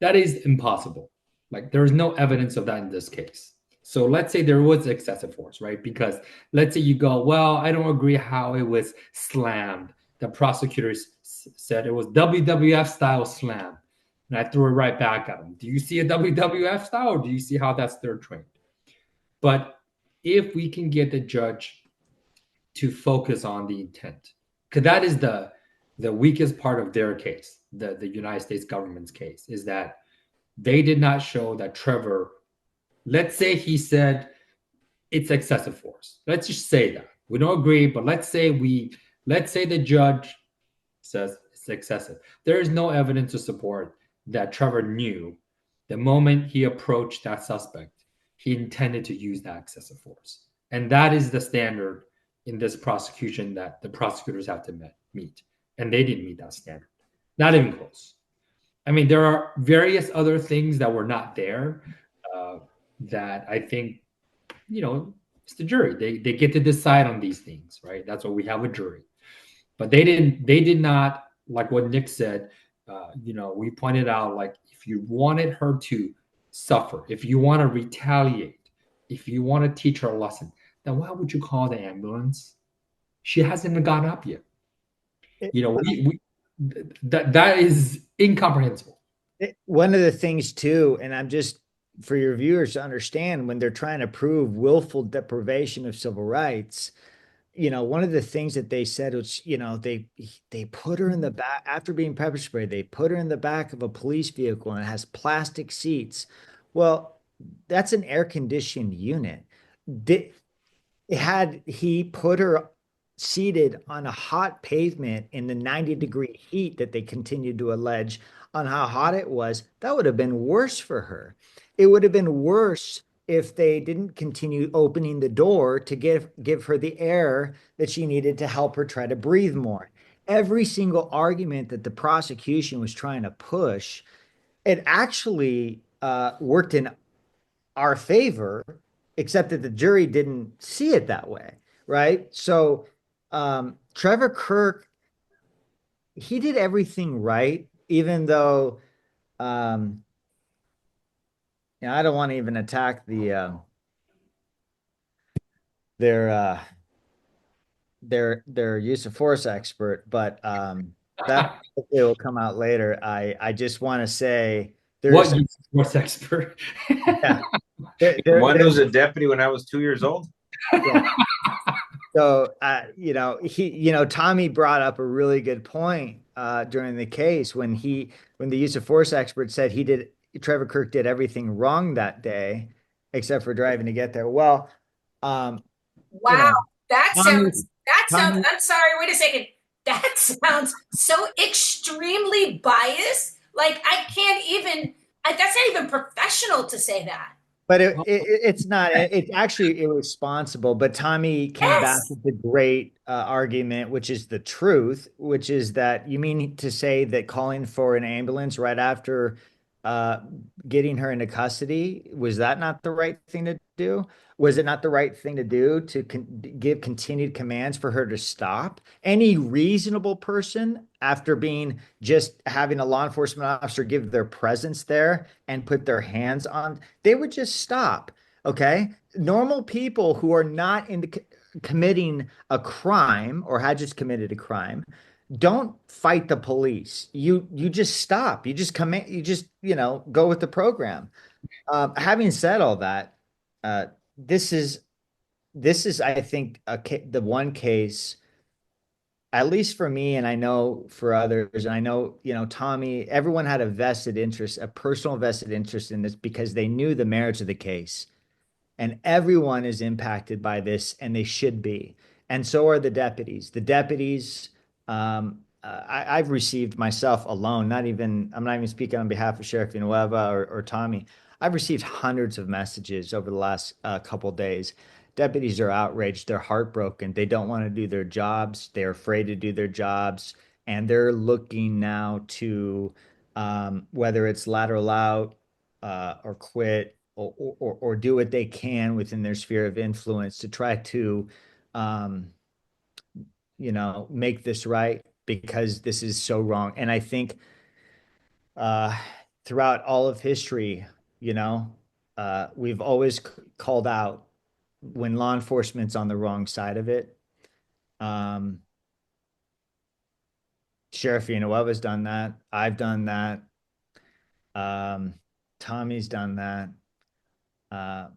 That is impossible. Like, there is no evidence of that in this case. So let's say there was excessive force, right? Because let's say you go, well, I don't agree how it was slammed. The prosecutors said it was WWF style slam. And I threw it right back at them. Do you see a WWF style, or do you see how that's third trained? But if we can get the judge to focus on the intent, because that is the weakest part of their case, the United States government's case, is that they did not show that Trevor, let's say he said it's excessive force. Let's just say that. We don't agree, but let's say the judge says it's excessive. There is no evidence to support that Trevor knew the moment he approached that suspect, he intended to use that excessive force. And that is the standard in this prosecution that the prosecutors have to meet. And they didn't meet that standard. Not even close. I mean, there are various other things that were not there that I think, it's the jury. They get to decide on these things, right? That's why we have a jury. But they did not, like what Nick said, we pointed out, like, if you wanted her to suffer, if you want to retaliate, if you want to teach her a lesson, then why would you call the ambulance? She hasn't even gotten up yet. That is incomprehensible. One of the things too, and I'm just, for your viewers to understand, when they're trying to prove willful deprivation of civil rights, one of the things that they said was, they put her in the back after being pepper sprayed. They put her in the back of a police vehicle and it has plastic seats. Well, that's an air conditioned unit. Had he put her seated on a hot pavement in the 90-degree heat that they continued to allege on how hot it was, that would have been worse for her. It would have been worse if they didn't continue opening the door to give her the air that she needed to help her try to breathe more. Every single argument that the prosecution was trying to push it actually worked in our favor, except that the jury didn't see it that way, right? So Trevor Kirk, he did everything right, even though I don't want to even attack their their use of force expert, but that it will come out later. I just want to say there's What you sports expert? yeah, The one who there was a deputy when I was 2 years old. yeah. So, Tommy brought up a really good point during the case when the use of force expert said Trevor Kirk did everything wrong that day, except for driving to get there. Well, um, you Wow, know, Tommy, Tommy, I'm sorry, wait a second. That sounds so extremely biased. Like I can't even, that's not even professional to say that. but it's not. It's actually irresponsible. But Tommy came back Yes. with a great argument, which is the truth, which is that you mean to say that calling for an ambulance right after uh, getting her into custody, was that not the right thing to do? Was it not the right thing to do to give continued commands for her to stop? Any reasonable person, after being just having a law enforcement officer give their presence there and put their hands on, they would just stop. Okay. Normal people who are not committing a crime or had just committed a crime don't fight the police. You just stop. You just come in, you just, go with the program. Having said all that, uh, this is I think the one case, at least for me, and I know for others, and I know, Tommy, everyone had a vested interest, a personal vested interest in this because they knew the merits of the case. And everyone is impacted by this, and they should be. And so are the deputies. The deputies, I've received myself alone, I'm not even speaking on behalf of Sheriff Villanueva or Tommy. I've received hundreds of messages over the last couple of days. Deputies are outraged. They're heartbroken. They don't want to do their jobs. They're afraid to do their jobs. And they're looking now to whether it's lateral out or quit or do what they can within their sphere of influence to try to, um, make this right because this is so wrong. And I think uh, throughout all of history, we've always called out when law enforcement's on the wrong side of it. Um, Sheriff Villanueva's done that. I've done that. Um, Tommy's done that. Uh,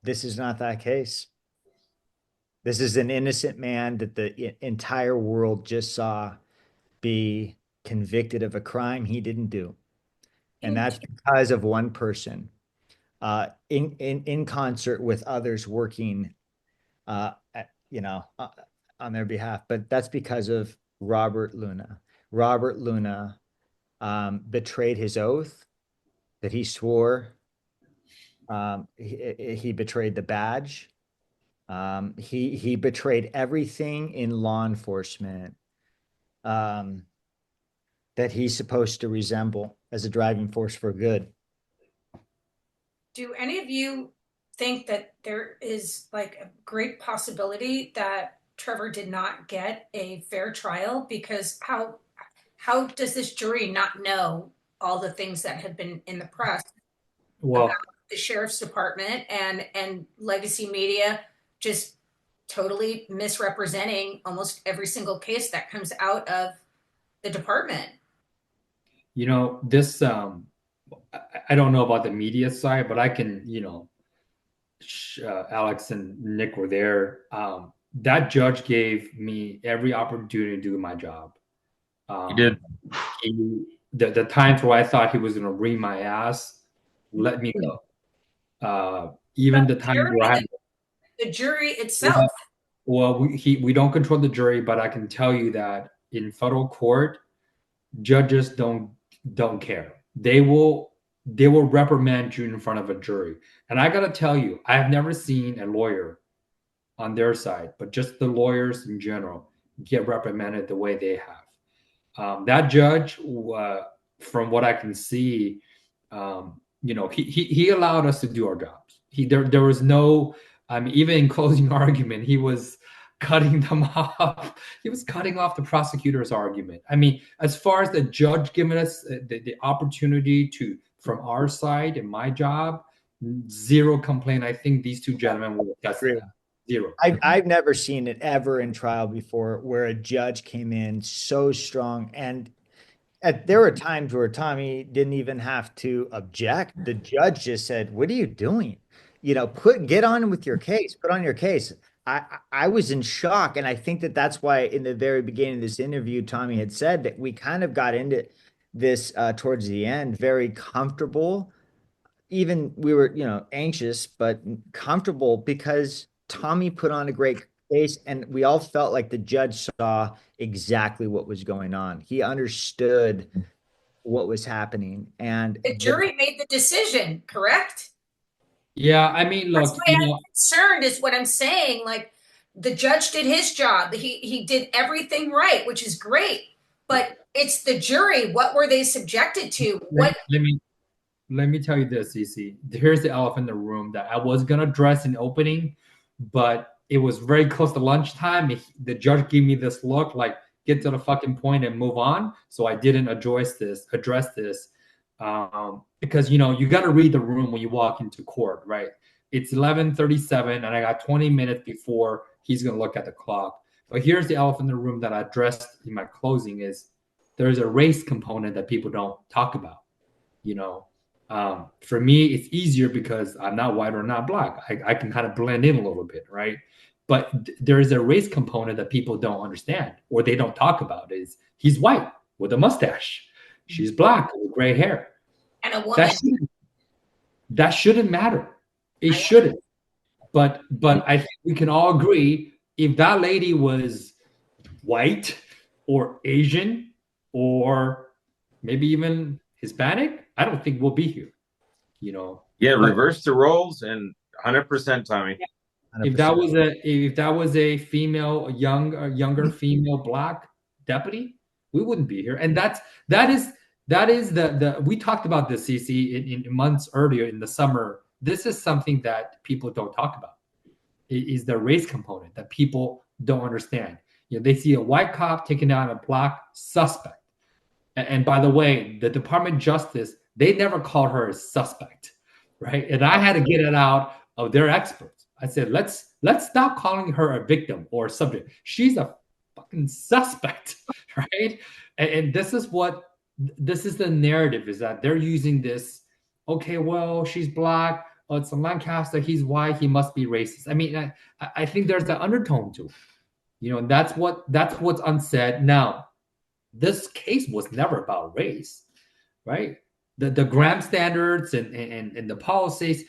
this is not that case. This is an innocent man that the entire world just saw be convicted of a crime he didn't do. And And that's because of one person in concert with others working, at, on their behalf. But that's because of Robert Luna. Robert Luna betrayed his oath that he swore. He betrayed the badge. He betrayed everything in law enforcement um, that he's supposed to resemble as a driving force for good. do any of you think that there is like a great possibility that Trevor did not get a fair trial? Because how does this jury not know all the things that have been in the press about Well, the sheriff's department and legacy media just totally misrepresenting almost every single case that comes out of the department? this I don't know about the media side, but I can, Alex and Nick were there. That judge gave me every opportunity to do my job. You did. The times where I thought he was going to ream my ass, let me go. Even the time where I had, The jury itself. well, we don't control the jury, but I can tell you that in federal court, judges don't care. They will reprimand you in front of a jury. And I got to tell you, I have never seen a lawyer on their side, but just the lawyers in general get reprimanded the way they have. That judge, from what I can see, he allowed us to do our jobs. There was no, even in closing argument, he was cutting them off. He was cutting off the prosecutor's argument. I mean, as far as the judge giving us the opportunity to, from our side in my job, zero complaint. I think these two gentlemen will attest to that. Zero. I've never seen it ever in trial before where a judge came in so strong. And there were times where Tommy didn't even have to object. The judge just said, "What are you doing? Get on with your case. Put on your case." I was in shock, and I think that's why in the very beginning of this interview, Tommy had said that we kind of got into this towards the end, very comfortable. Even we were, anxious, but comfortable because Tommy put on a great case, and we all felt like the judge saw exactly what was going on. He understood what was happening, and The jury made the decision, correct? Yeah, I mean, That's look, why I'm concerned is what I'm saying. Like the judge did his job. He did everything right, which is great. But it's the jury. What were they subjected to? let me tell you this, CC. Here's the elephant in the room that I was gonna address in opening, but it was very close to lunchtime. The judge gave me this look like, get to the fucking point and move on. So I didn't address this, because you got to read the room when you walk into court, right? It's 11:37, and I got 20 minutes before he's gonna look at the clock. But here's the elephant in the room that I addressed in my closing: is there's a race component that people don't talk about. For me, it's easier because I'm not white or not black. I can kind of blend in a little bit, right? But there is a race component that people don't understand or they don't talk about. Is he's white with a mustache, she's black with gray hair, and a woman. That shouldn't matter. It shouldn't. But I think we can all agree, if that lady was white or Asian or maybe even Hispanic, I don't think we'll be here. Yeah, reverse the roles and 100%, Tommy. 100%. If that was a female, younger female black deputy, we wouldn't be here. And that is the we talked about this, CC, in months earlier in the summer. This is something that people don't talk about. It is the race component that people don't understand. They see a white cop taking down a black suspect. And by the way, the Department of Justice, they never called her a suspect, right? And I had to get it out of their experts. I said, let's stop calling her a victim or a subject. She's a fucking suspect, right? And this is the narrative, is that they're using this. Okay, well, she's black. Oh, it's a Lancaster. He's white. He must be racist. I mean, I think there's an undertone to it. And that's what's unsaid. Now, this case was never about race, right? The Graham standards and the policies,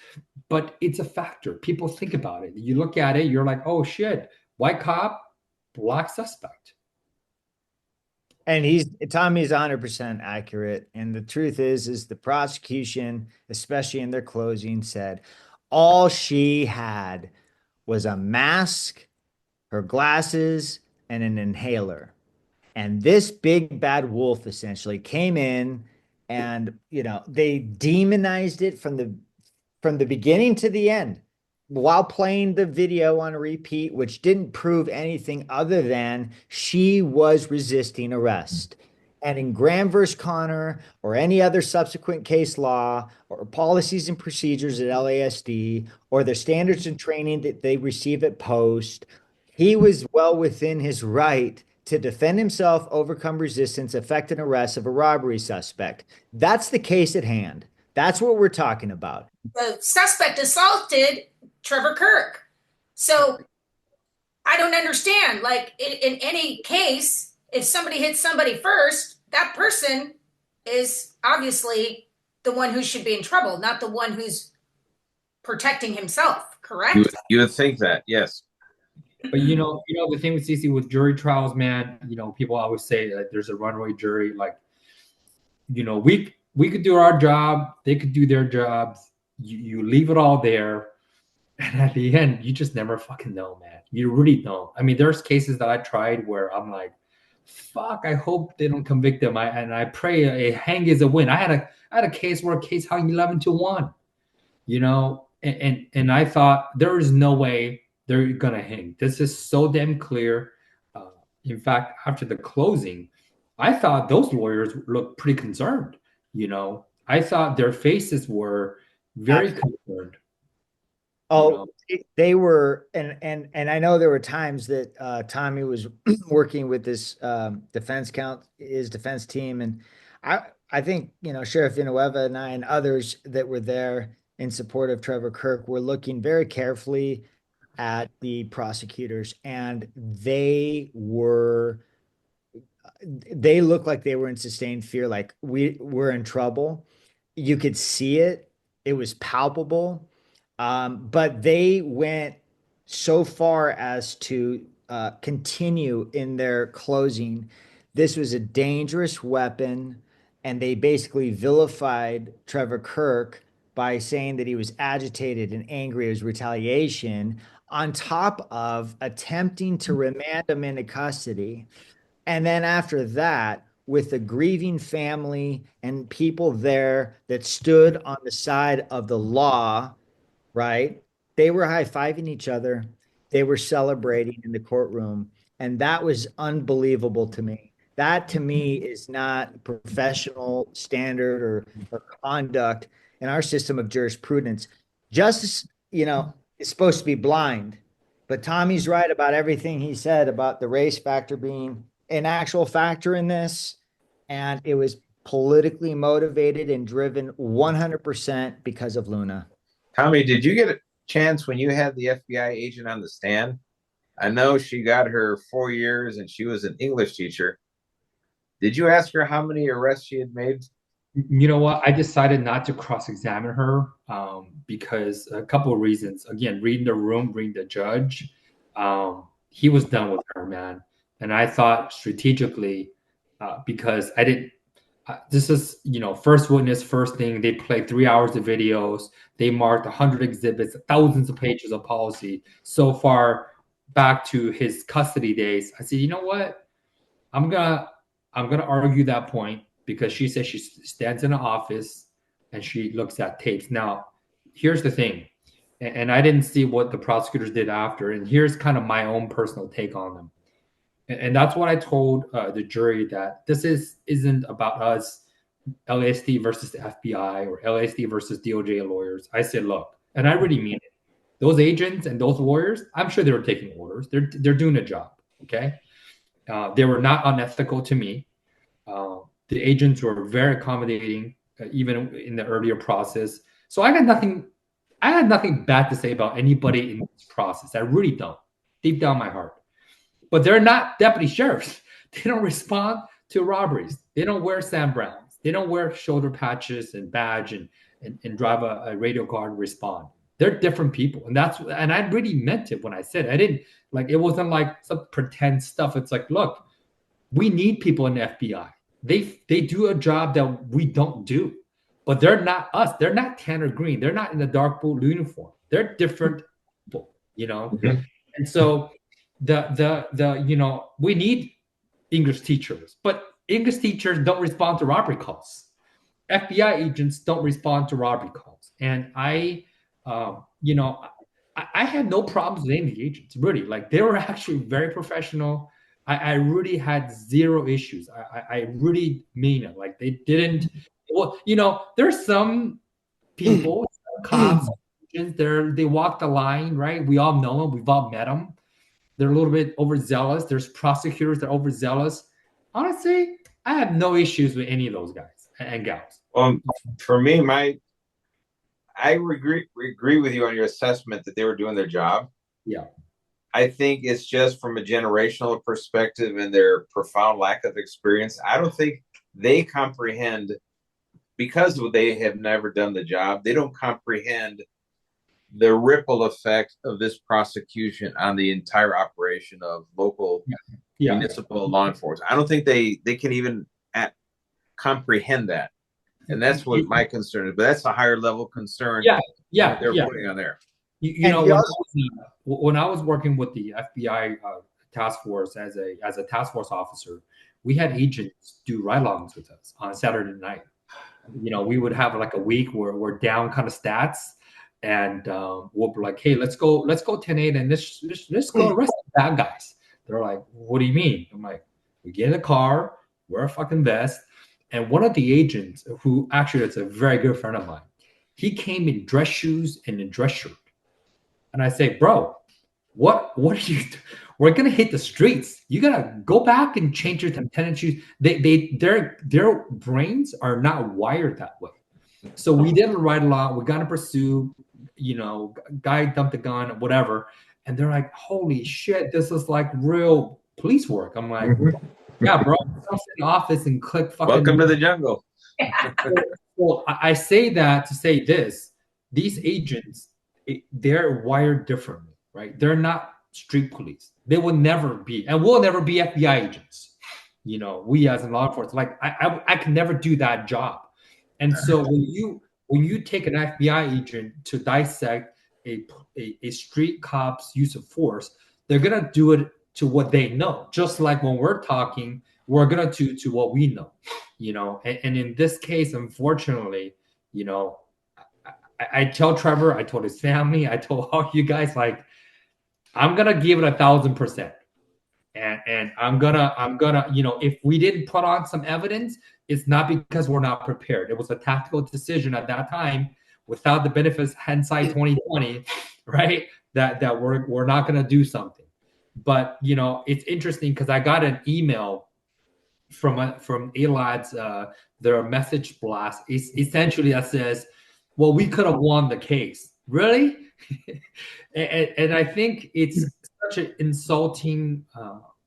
but it's a factor. People think about it. You look at it, you're like, oh shit, white cop, black suspect. And Tommy's 100% accurate. And the truth is the prosecution, especially in their closing, said all she had was a mask, her glasses, and an inhaler. And this big bad wolf essentially came in and, they demonized it from the beginning to the end while playing the video on repeat, which didn't prove anything other than she was resisting arrest. And in Graham versus Connor or any other subsequent case law or policies and procedures at LASD or the standards and training that they receive at post, he was well within his right to defend himself, overcome resistance, effect an arrest of a robbery suspect. That's the case at hand. That's what we're talking about. The suspect assaulted Trevor Kirk. So I don't understand. Like in any case, if somebody hits somebody first, that person is obviously the one who should be in trouble, not the one who's protecting himself, correct? You would think that, yes. But the thing with CC with jury trials, man, people always say that there's a runaway jury. Like, we could do our job, they could do their jobs. You leave it all there, and at the end, you just never fucking know, man. You really don't. I mean, there's cases that I tried where I'm like, fuck, I hope they don't convict him. I pray a hang is a win. I had a case where a case hung 11-1, you know, and I thought there is no way they're gonna hang. This is so damn clear. In fact, after the closing, I thought those lawyers looked pretty concerned. You know, I thought their faces were very concerned. Oh, they were, and I know there were times that Tommy was working with this his defense team, and I think Sheriff Villanueva and I and others that were there in support of Trevor Kirk were looking very carefully at the prosecutors, and they looked like they were in sustained fear, like we were in trouble. You could see it; it was palpable. But they went so far as to continue in their closing. This was a dangerous weapon, and they basically vilified Trevor Kirk by saying that he was agitated and angry as retaliation, on top of attempting to remand him into custody. And then after that, with the grieving family and people there that stood on the side of the law, right? They were high-fiving each other. They were celebrating in the courtroom. And that was unbelievable to me. That to me is not professional standard or conduct in our system of jurisprudence. Justice, is supposed to be blind. But Tommy's right about everything he said about the race factor being an actual factor in this. And it was politically motivated and driven 100% because of Luna. Tommy, did you get a chance when you had the FBI agent on the stand? I know she got her 4 years and she was an English teacher. Did you ask her how many arrests she had made? You know what? I decided not to cross-examine her because a couple of reasons. Again, reading the room, reading the judge, he was done with her, man. And I thought strategically, because I didn't. This is, first witness, first thing. They played 3 hours of videos. They marked 100 exhibits, thousands of pages of policy. So far back to his custody days, I said, you know what? I'm gonna argue that point because she says she stands in an office and she looks at tapes. Now, here's the thing, and I didn't see what the prosecutors did after. And here's kind of my own personal take on them. And that's what I told the jury, that this isn't about us, LASD versus the FBI or LASD versus DOJ lawyers. I said, look, and I really mean it. Those agents and those lawyers, I'm sure they were taking orders. They're doing a job, okay? They were not unethical to me. The agents were very accommodating, even in the earlier process. So I had nothing bad to say about anybody in this process. I really don't, deep down my heart. But they're not deputy sheriffs. They don't respond to robberies. They don't wear Sam Browns. They don't wear shoulder patches and badge and drive a radio car and respond. They're different people. And I really meant it when I said it. I didn't it wasn't like some pretend stuff. It's like, look, we need people in the FBI. They do a job that we don't do. But they're not us. They're not Tanner Green. They're not in the dark blue uniform. They're different people, Mm-hmm. And so we need English teachers, but English teachers don't respond to robbery calls. FBI agents don't respond to robbery calls. And I had no problems with any of the agents, really. They were actually very professional. I really had zero issues. I really mean it. They didn't, there's some people, some cops, agents, they walk the line, right? We all know them. We've all met them. They're a little bit overzealous. There's prosecutors that are overzealous. Honestly, I have no issues with any of those guys and gals. For me, I agree with you on your assessment that they were doing their job. Yeah. I think it's just from a generational perspective and their profound lack of experience. I don't think they comprehend, because they have never done the job, they don't comprehend the ripple effect of this prosecution on the entire operation of local municipal law enforcement. I don't think they can even comprehend that. And that's what my concern is. But that's a higher level concern they're putting on there. When I was working with the FBI task force as a task force officer, we had agents do ride-alongs with us on Saturday night. We would have like a week where we're down kind of stats, and we'll be like, hey, let's go 10-8 and let's go arrest the bad guys. They're like, what do you mean? I'm like, we get in the car, wear a fucking vest. And one of the agents, who actually is a very good friend of mine, he came in dress shoes and a dress shirt. And I say, bro, what are you we're gonna hit the streets. You gotta go back and change your tennis shoes. Their brains are not wired that way. So we didn't ride along, we got to pursue, guy dumped a gun, whatever. And they're like, holy shit, this is like real police work. I'm like, yeah, bro, come sit in the office and click fucking. Welcome to the jungle. Well, I say that to say this: these agents, they're wired differently, right? They're not street police. They will never be, and will never be FBI agents. We as in law enforcement, like I can never do that job. And so when you take an FBI agent to dissect a street cop's use of force, they're gonna do it to what they know. Just like when we're talking, we're gonna do to what we know. And in this case, unfortunately, I tell Trevor, I told his family, I told all you guys, like, I'm gonna give it 1,000%. And I'm gonna, if we didn't put on some evidence, it's not because we're not prepared. It was a tactical decision at that time, without the benefits hindsight 2020, right? That we're not gonna do something. But it's interesting because I got an email from ALAD's their message blast. It's essentially that says, well, we could have won the case. Really? and I think it's such an insulting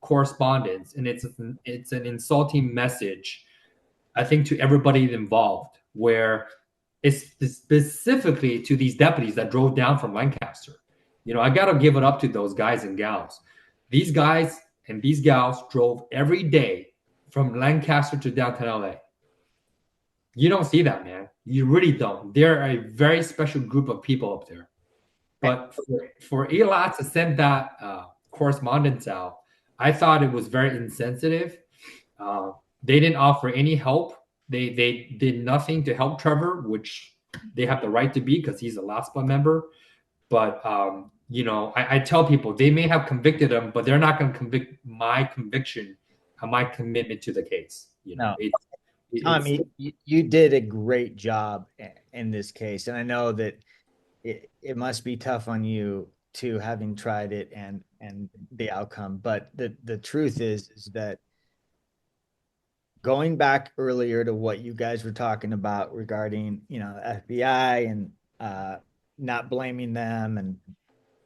correspondence, and it's an insulting message, I think, to everybody involved, where it's specifically to these deputies that drove down from Lancaster. I got to give it up to those guys and gals. These guys and these gals drove every day from Lancaster to downtown LA. You don't see that, man. You really don't. They're a very special group of people up there. But for ELAT to send that correspondence out, I thought it was very insensitive. They didn't offer any help. They did nothing to help Trevor, which they have the right to be because he's a LASPA member. But I tell people they may have convicted him, but they're not going to convict my conviction and my commitment to the case. No. Tommy, you did a great job in this case, and I know that it must be tough on you too, having tried it and the outcome. But the truth is that, going back earlier to what you guys were talking about regarding FBI and not blaming them, and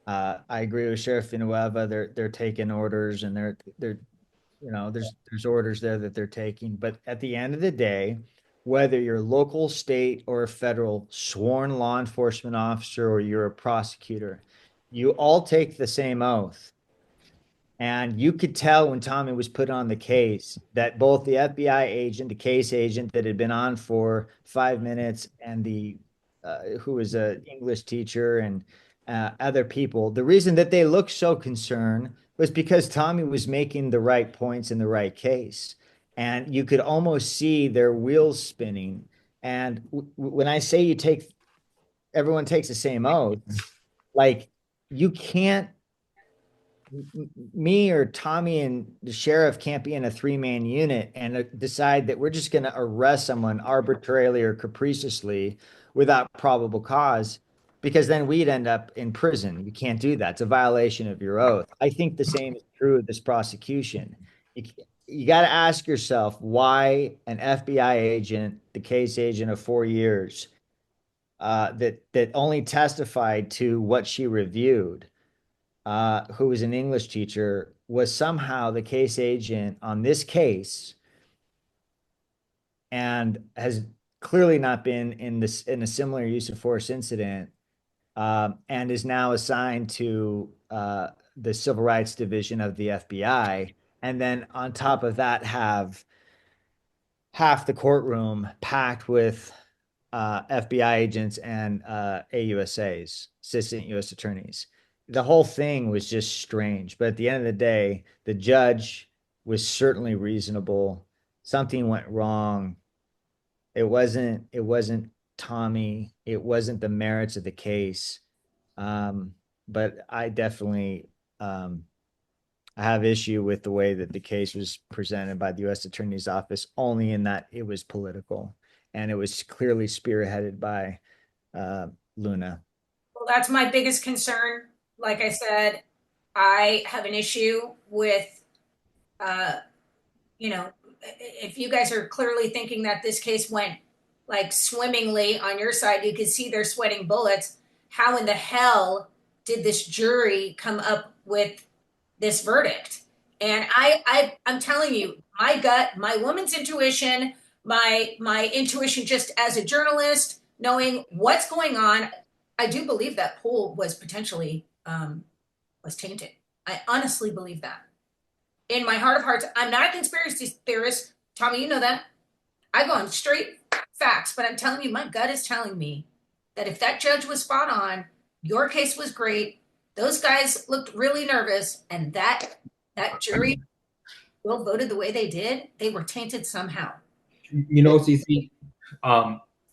I agree with Sheriff Villanueva. They're taking orders, and they're there's orders there that they're taking. But at the end of the day, whether you're local, state, or federal sworn law enforcement officer, or you're a prosecutor, you all take the same oath. And you could tell when Tommy was put on the case that both the FBI agent, the case agent that had been on for 5 minutes, and the who was an English teacher, and other people, the reason that they looked so concerned was because Tommy was making the right points in the right case. And you could almost see their wheels spinning. And when I say everyone takes the same oath, like, you can't, me or Tommy and the sheriff can't be in a 3-man unit and decide that we're just going to arrest someone arbitrarily or capriciously without probable cause, because then we'd end up in prison. You can't do that. It's a violation of your oath. I think the same is true of this prosecution. You got to ask yourself why an FBI agent, the case agent of 4 years, that only testified to what she reviewed, who was an English teacher, was somehow the case agent on this case, and has clearly not been in a similar use of force incident, and is now assigned to the Civil Rights Division of the FBI. And then on top of that, have half the courtroom packed with FBI agents and AUSAs, assistant U.S. attorneys. the whole thing was just strange. But at the end of the day, the judge was certainly reasonable. Something went wrong. It wasn't Tommy. It wasn't the merits of the case. But I definitely I have issue with the way that the case was presented by the U.S. Attorney's Office, only in that it was political and it was clearly spearheaded by Luna. Well, that's my biggest concern. Like I said, I have an issue with, uh, you know, if you guys are clearly thinking that this case went like swimmingly on your side, you could see they're sweating bullets. How in the hell did this jury come up with this verdict? And I'm telling you, my gut, my woman's intuition, my intuition just as a journalist, knowing what's going on, I do believe that pool was potentially was tainted. I honestly believe that. In my heart of hearts, I'm not a conspiracy theorist. Tommy, you know that. I go on straight facts, but I'm telling you, my gut is telling me that if that judge was spot on, your case was great. Those guys looked really nervous, and that jury will voted the way they did. They were tainted somehow. You know, CC,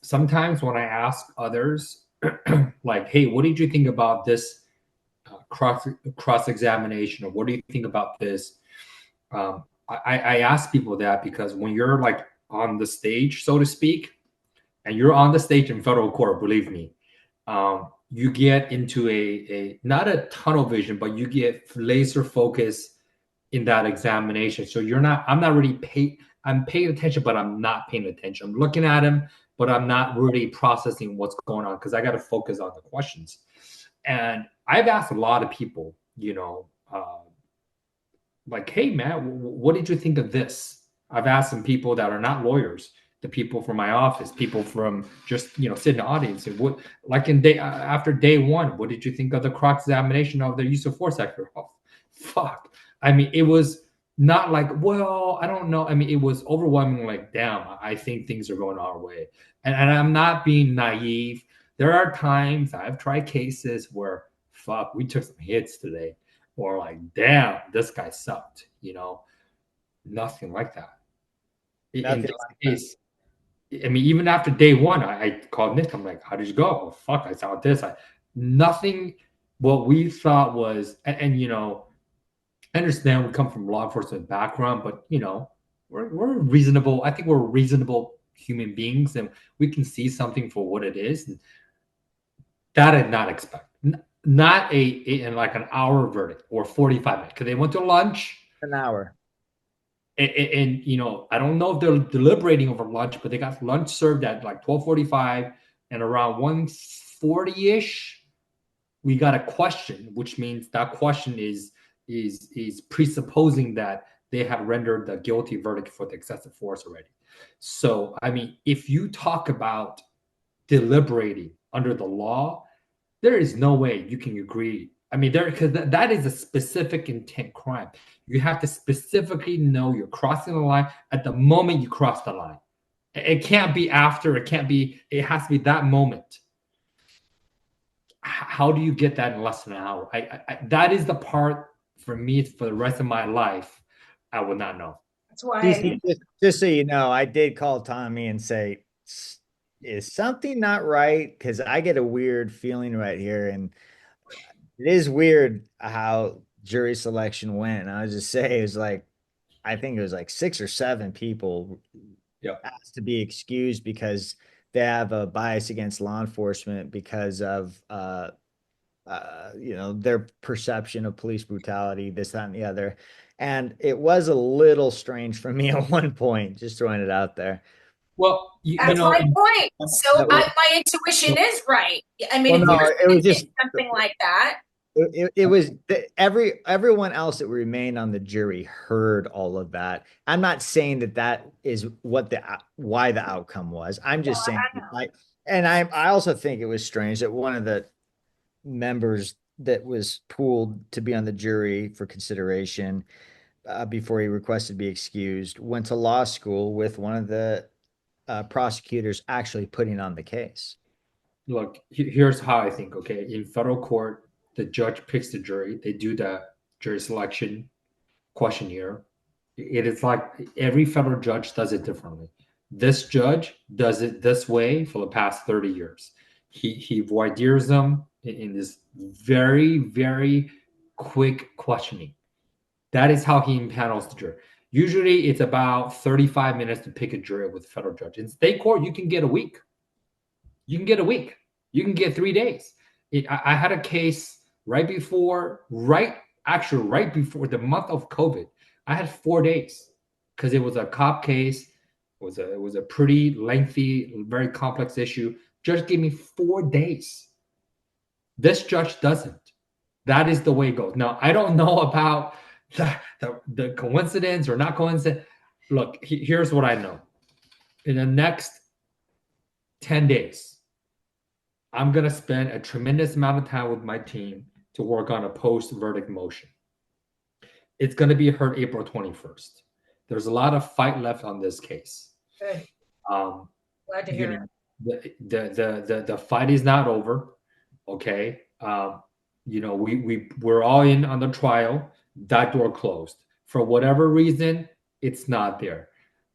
sometimes when I ask others, like, hey, what did you think about this cross examination, or what do you think about this? I ask people that because when you're like on the stage, so to speak, and you're on the stage in federal court, believe me, you get into a not a tunnel vision, but you get laser focus in that examination. So I'm not really I'm paying attention, but I'm not paying attention. I'm looking at him, but I'm not really processing what's going on because I got to focus on the questions. And I've asked a lot of people, like, hey, man, what did you think of this? I've asked some people that are not lawyers, the people from my office, people from just, sit in the audience. And what, like after day one, what did you think of the cross examination of the use of force act? Oh, fuck. I mean, it was not like, well, I don't know. I mean, it was overwhelming, like, damn, I think things are going our way. And I'm not being naive. There are times I've tried cases where, fuck, we took some hits today. Or like, damn, this guy sucked, nothing like that. In this case, I mean, even after day one, I called Nick. I'm like, how did you go? Oh, fuck, I saw this. Nothing. What we thought was, and I understand we come from law enforcement background, but we're reasonable. I think we're reasonable human beings, and we can see something for what it is. And that I did not expect. Not in like an hour verdict or 45 minutes, because they went to lunch. An hour. And I don't know if they're deliberating over lunch, but they got lunch served at like 12:45, and around 1:40-ish, we got a question, which means that question is presupposing that they had rendered the guilty verdict for the excessive force already. So, I mean, if you talk about deliberating under the law, there is no way you can agree. I mean, because that is a specific intent crime. You have to specifically know you're crossing the line at the moment you cross the line. It can't be after. It has to be that moment. How do you get that in less than an hour? That is the part for me for the rest of my life. I would not know. That's why. Just so you know, I did call Tommy and say, is something not right? Because I get a weird feeling right here. And it is weird how jury selection went. And I was just say, it was like, I think it was like 6 or 7 people asked to be excused because they have a bias against law enforcement because of, their perception of police brutality, this, that, and the other. And it was a little strange for me at one point, just throwing it out there. Well, that's my point. So my intuition is right. I mean, it was just something like that. It was everyone else that remained on the jury heard all of that. I'm not saying that is why the outcome was. I'm just saying, I also think it was strange that one of the members that was pooled to be on the jury for consideration before he requested to be excused went to law school with one of the prosecutors actually putting on the case. Look, here's how I think. Okay, in federal court, the judge picks the jury. They do the jury selection questionnaire. It is like every federal judge does it differently. This judge does it this way for the past 30 years. He voir dires them in this very, very quick questioning. That is how he impanels the jury. Usually it's about 35 minutes to pick a jury with a federal judge. In state court, you can get a week. You can get a week. You can get 3 days. I had a case right before the month of COVID. I had 4 days because it was a cop case. It was a pretty lengthy, very complex issue. Judge gave me 4 days. This judge doesn't. That is the way it goes. Now, I don't know about the coincidence or not coincidence. Look, here's what I know. In the next 10 days, I'm going to spend a tremendous amount of time with my team to work on a post-verdict motion. It's going to be heard April 21st. There's a lot of fight left on this case. Good. Glad to hear it. The fight is not over. Okay. We're all in on the trial. That door closed. For whatever reason, it's not there.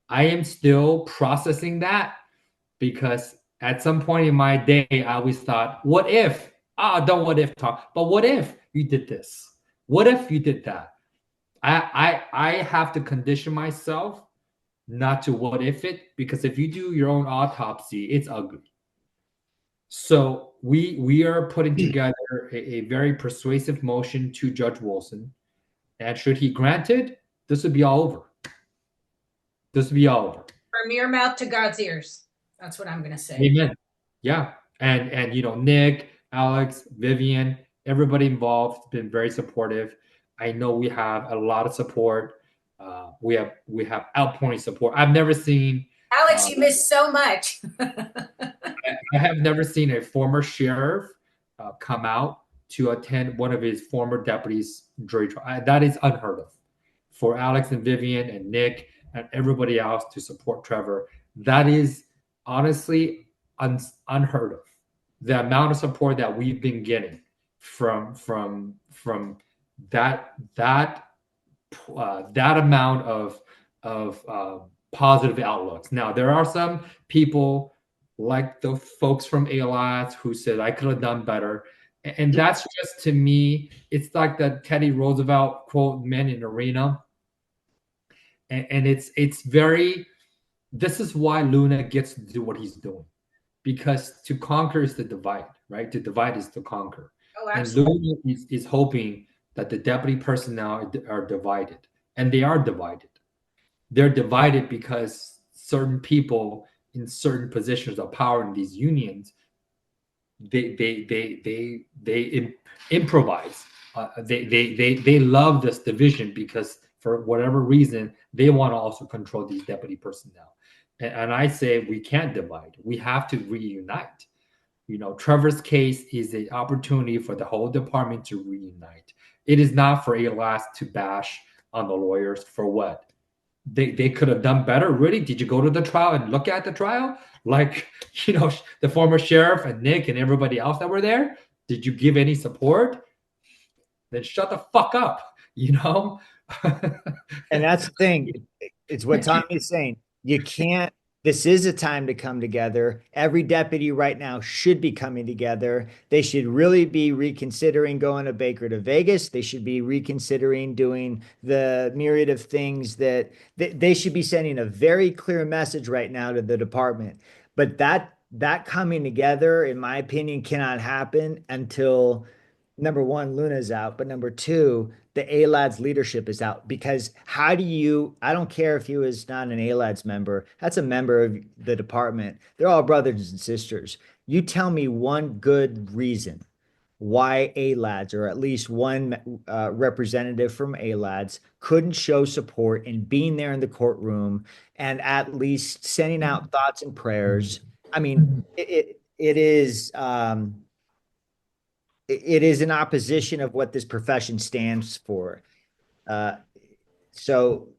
I am still processing that because at some point in my day, I always thought, what if? Don't what if talk. But what if you did this? What if you did that? I have to condition myself not to what if it, because if you do your own autopsy, it's ugly. So we are putting together a very persuasive motion to Judge Wilson. And should he grant it, this would be all over. This would be all over. From your mouth to God's ears. That's what I'm going to say. Amen. Yeah. And Nick, Alex, Vivian, everybody involved has been very supportive. I know we have a lot of support. We have outpouring support. I've never seen Alex, you missed so much. I have never seen a former sheriff come out to attend one of his former deputies' jury trial. That is unheard of. For Alex and Vivian and Nick and everybody else to support Trevor, that is honestly unheard of. The amount of support that we've been getting from that amount of positive outlooks. Now, there are some people like the folks from ALS who said I could have done better. And that's just, to me, it's like the Teddy Roosevelt quote, "Men in arena." And it's very, this is why Luna gets to do what he's doing. Because to conquer is to divide, right? To divide is to conquer. Oh, and absolutely. Luna is hoping that the deputy personnel are divided. And they are divided. They're divided because certain people in certain positions of power in these unions, they improvise. They love this division because for whatever reason they want to also control these deputy personnel. And I say we can't divide. We have to reunite. Trevor's case is an opportunity for the whole department to reunite. It is not for ALAS to bash on the lawyers for what? They could have done better. Really? Did you go to the trial and look at the trial? Like, the former sheriff and Nick and everybody else that were there? Did you give any support? Then shut the fuck up, And that's the thing. It's what Tommy is saying. You can't, this is a time to come together. Every deputy right now should be coming together. They should really be reconsidering going to Baker to Vegas. They should be reconsidering doing the myriad of things that they should be sending a very clear message right now to the department. But that coming together, in my opinion, cannot happen until, number one, Luna's out, but number two, the ALADS leadership is out. Because I don't care if he was not an ALADS member, that's a member of the department. They're all brothers and sisters. You tell me one good reason why ALADS, or at least one representative from ALADS, couldn't show support in being there in the courtroom and at least sending out thoughts and prayers. I mean, it is in opposition of what this profession stands for. So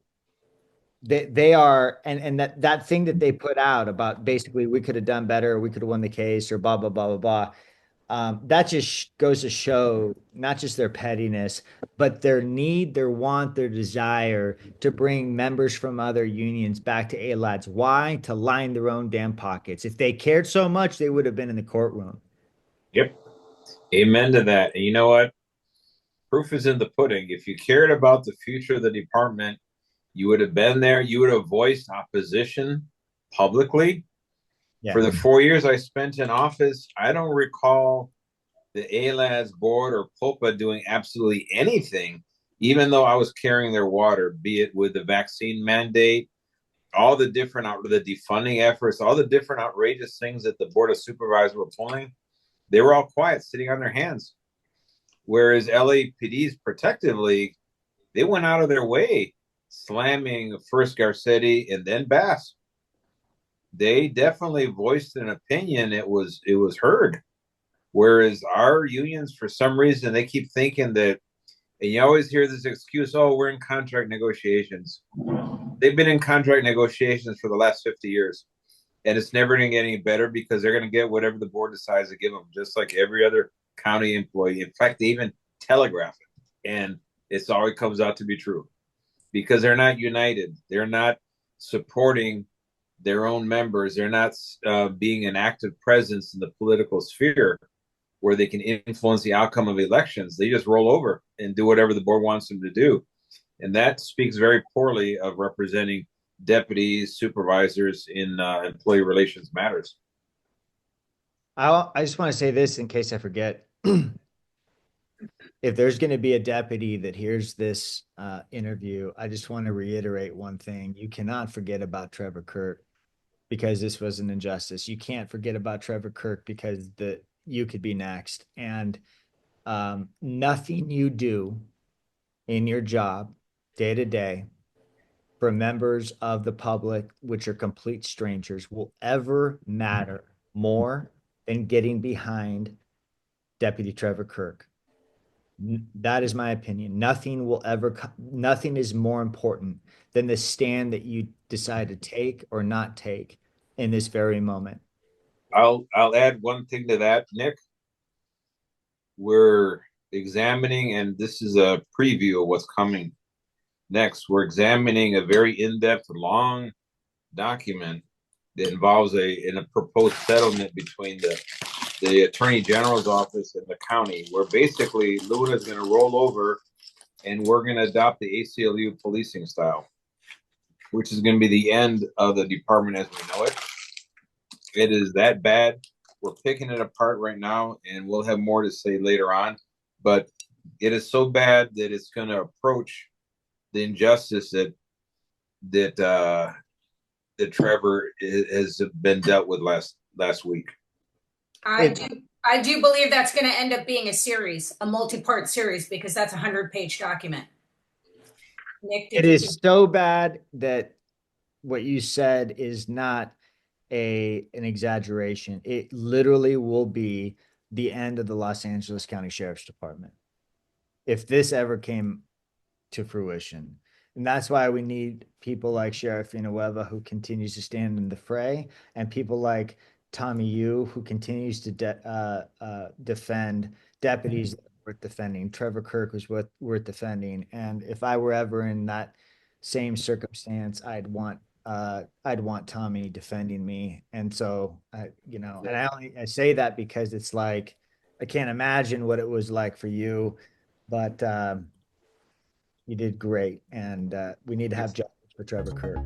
they are, and that thing that they put out about basically we could have done better, we could have won the case, or blah, blah, blah, blah, blah. that just goes to show not just their pettiness, but their need, their want, their desire to bring members from other unions back to ALADS. Why? To line their own damn pockets. If they cared so much, they would have been in the courtroom. Yep. Amen to that. And you know what? Proof is in the pudding. If you cared about the future of the department, you would have been there. You would have voiced opposition publicly. Yeah. For the 4 years I spent in office, I don't recall the ALADS board or PULPA doing absolutely anything, even though I was carrying their water, be it with the vaccine mandate, all the different the defunding efforts, all the different outrageous things that the Board of Supervisors were pulling. They were all quiet, sitting on their hands. Whereas LAPD's protective league, they went out of their way, slamming first Garcetti and then Bass. They definitely voiced an opinion. It was heard. Whereas our unions, for some reason, they keep thinking that, and you always hear this excuse, oh, we're in contract negotiations. They've been in contract negotiations for the last 50 years. And it's never going to get any better because they're going to get whatever the board decides to give them, just like every other county employee. In fact, they even telegraph it. And it's always comes out to be true because they're not united. They're not supporting their own members. They're not being an active presence in the political sphere where they can influence the outcome of elections. They just roll over and do whatever the board wants them to do. And that speaks very poorly of representing deputies, supervisors in employee relations matters. I just want to say this in case I forget. If there's going to be a deputy that hears this interview, I just want to reiterate one thing. You cannot forget about Trevor Kirk because this was an injustice. You can't forget about Trevor Kirk because you could be next. And nothing you do in your job day to day for members of the public, which are complete strangers, will ever matter more than getting behind Deputy Trevor Kirk. That is my opinion. Nothing is more important than the stand that you decide to take or not take in this very moment. I'll add one thing to that, Nick. We're examining, and this is a preview of what's coming next. We're examining a very in-depth, long document that involves a proposed settlement between the Attorney General's office and the county, where basically Luna is going to roll over and we're going to adopt the ACLU policing style, which is going to be the end of the department as we know it. It is that bad. We're picking it apart right now, and we'll have more to say later on. But it is so bad that it's going to approach the injustice that Trevor has been dealt with last week. I do believe that's going to end up being a multi-part series, because that's a 100-page document. Nick, it is so bad that what you said is not an exaggeration. It literally will be the end of the Los Angeles County Sheriff's Department if this ever came to fruition. And that's why we need people like Sheriff Villanueva, who continues to stand in the fray, and people like Tommy Yu, who continues to defend deputies that are worth defending. Trevor Kirk was worth defending. And if I were ever in that same circumstance, I'd want Tommy defending me. And so, and I say that because it's like, I can't imagine what it was like for you, but you did great. And we need to have justice for Trevor Kirk.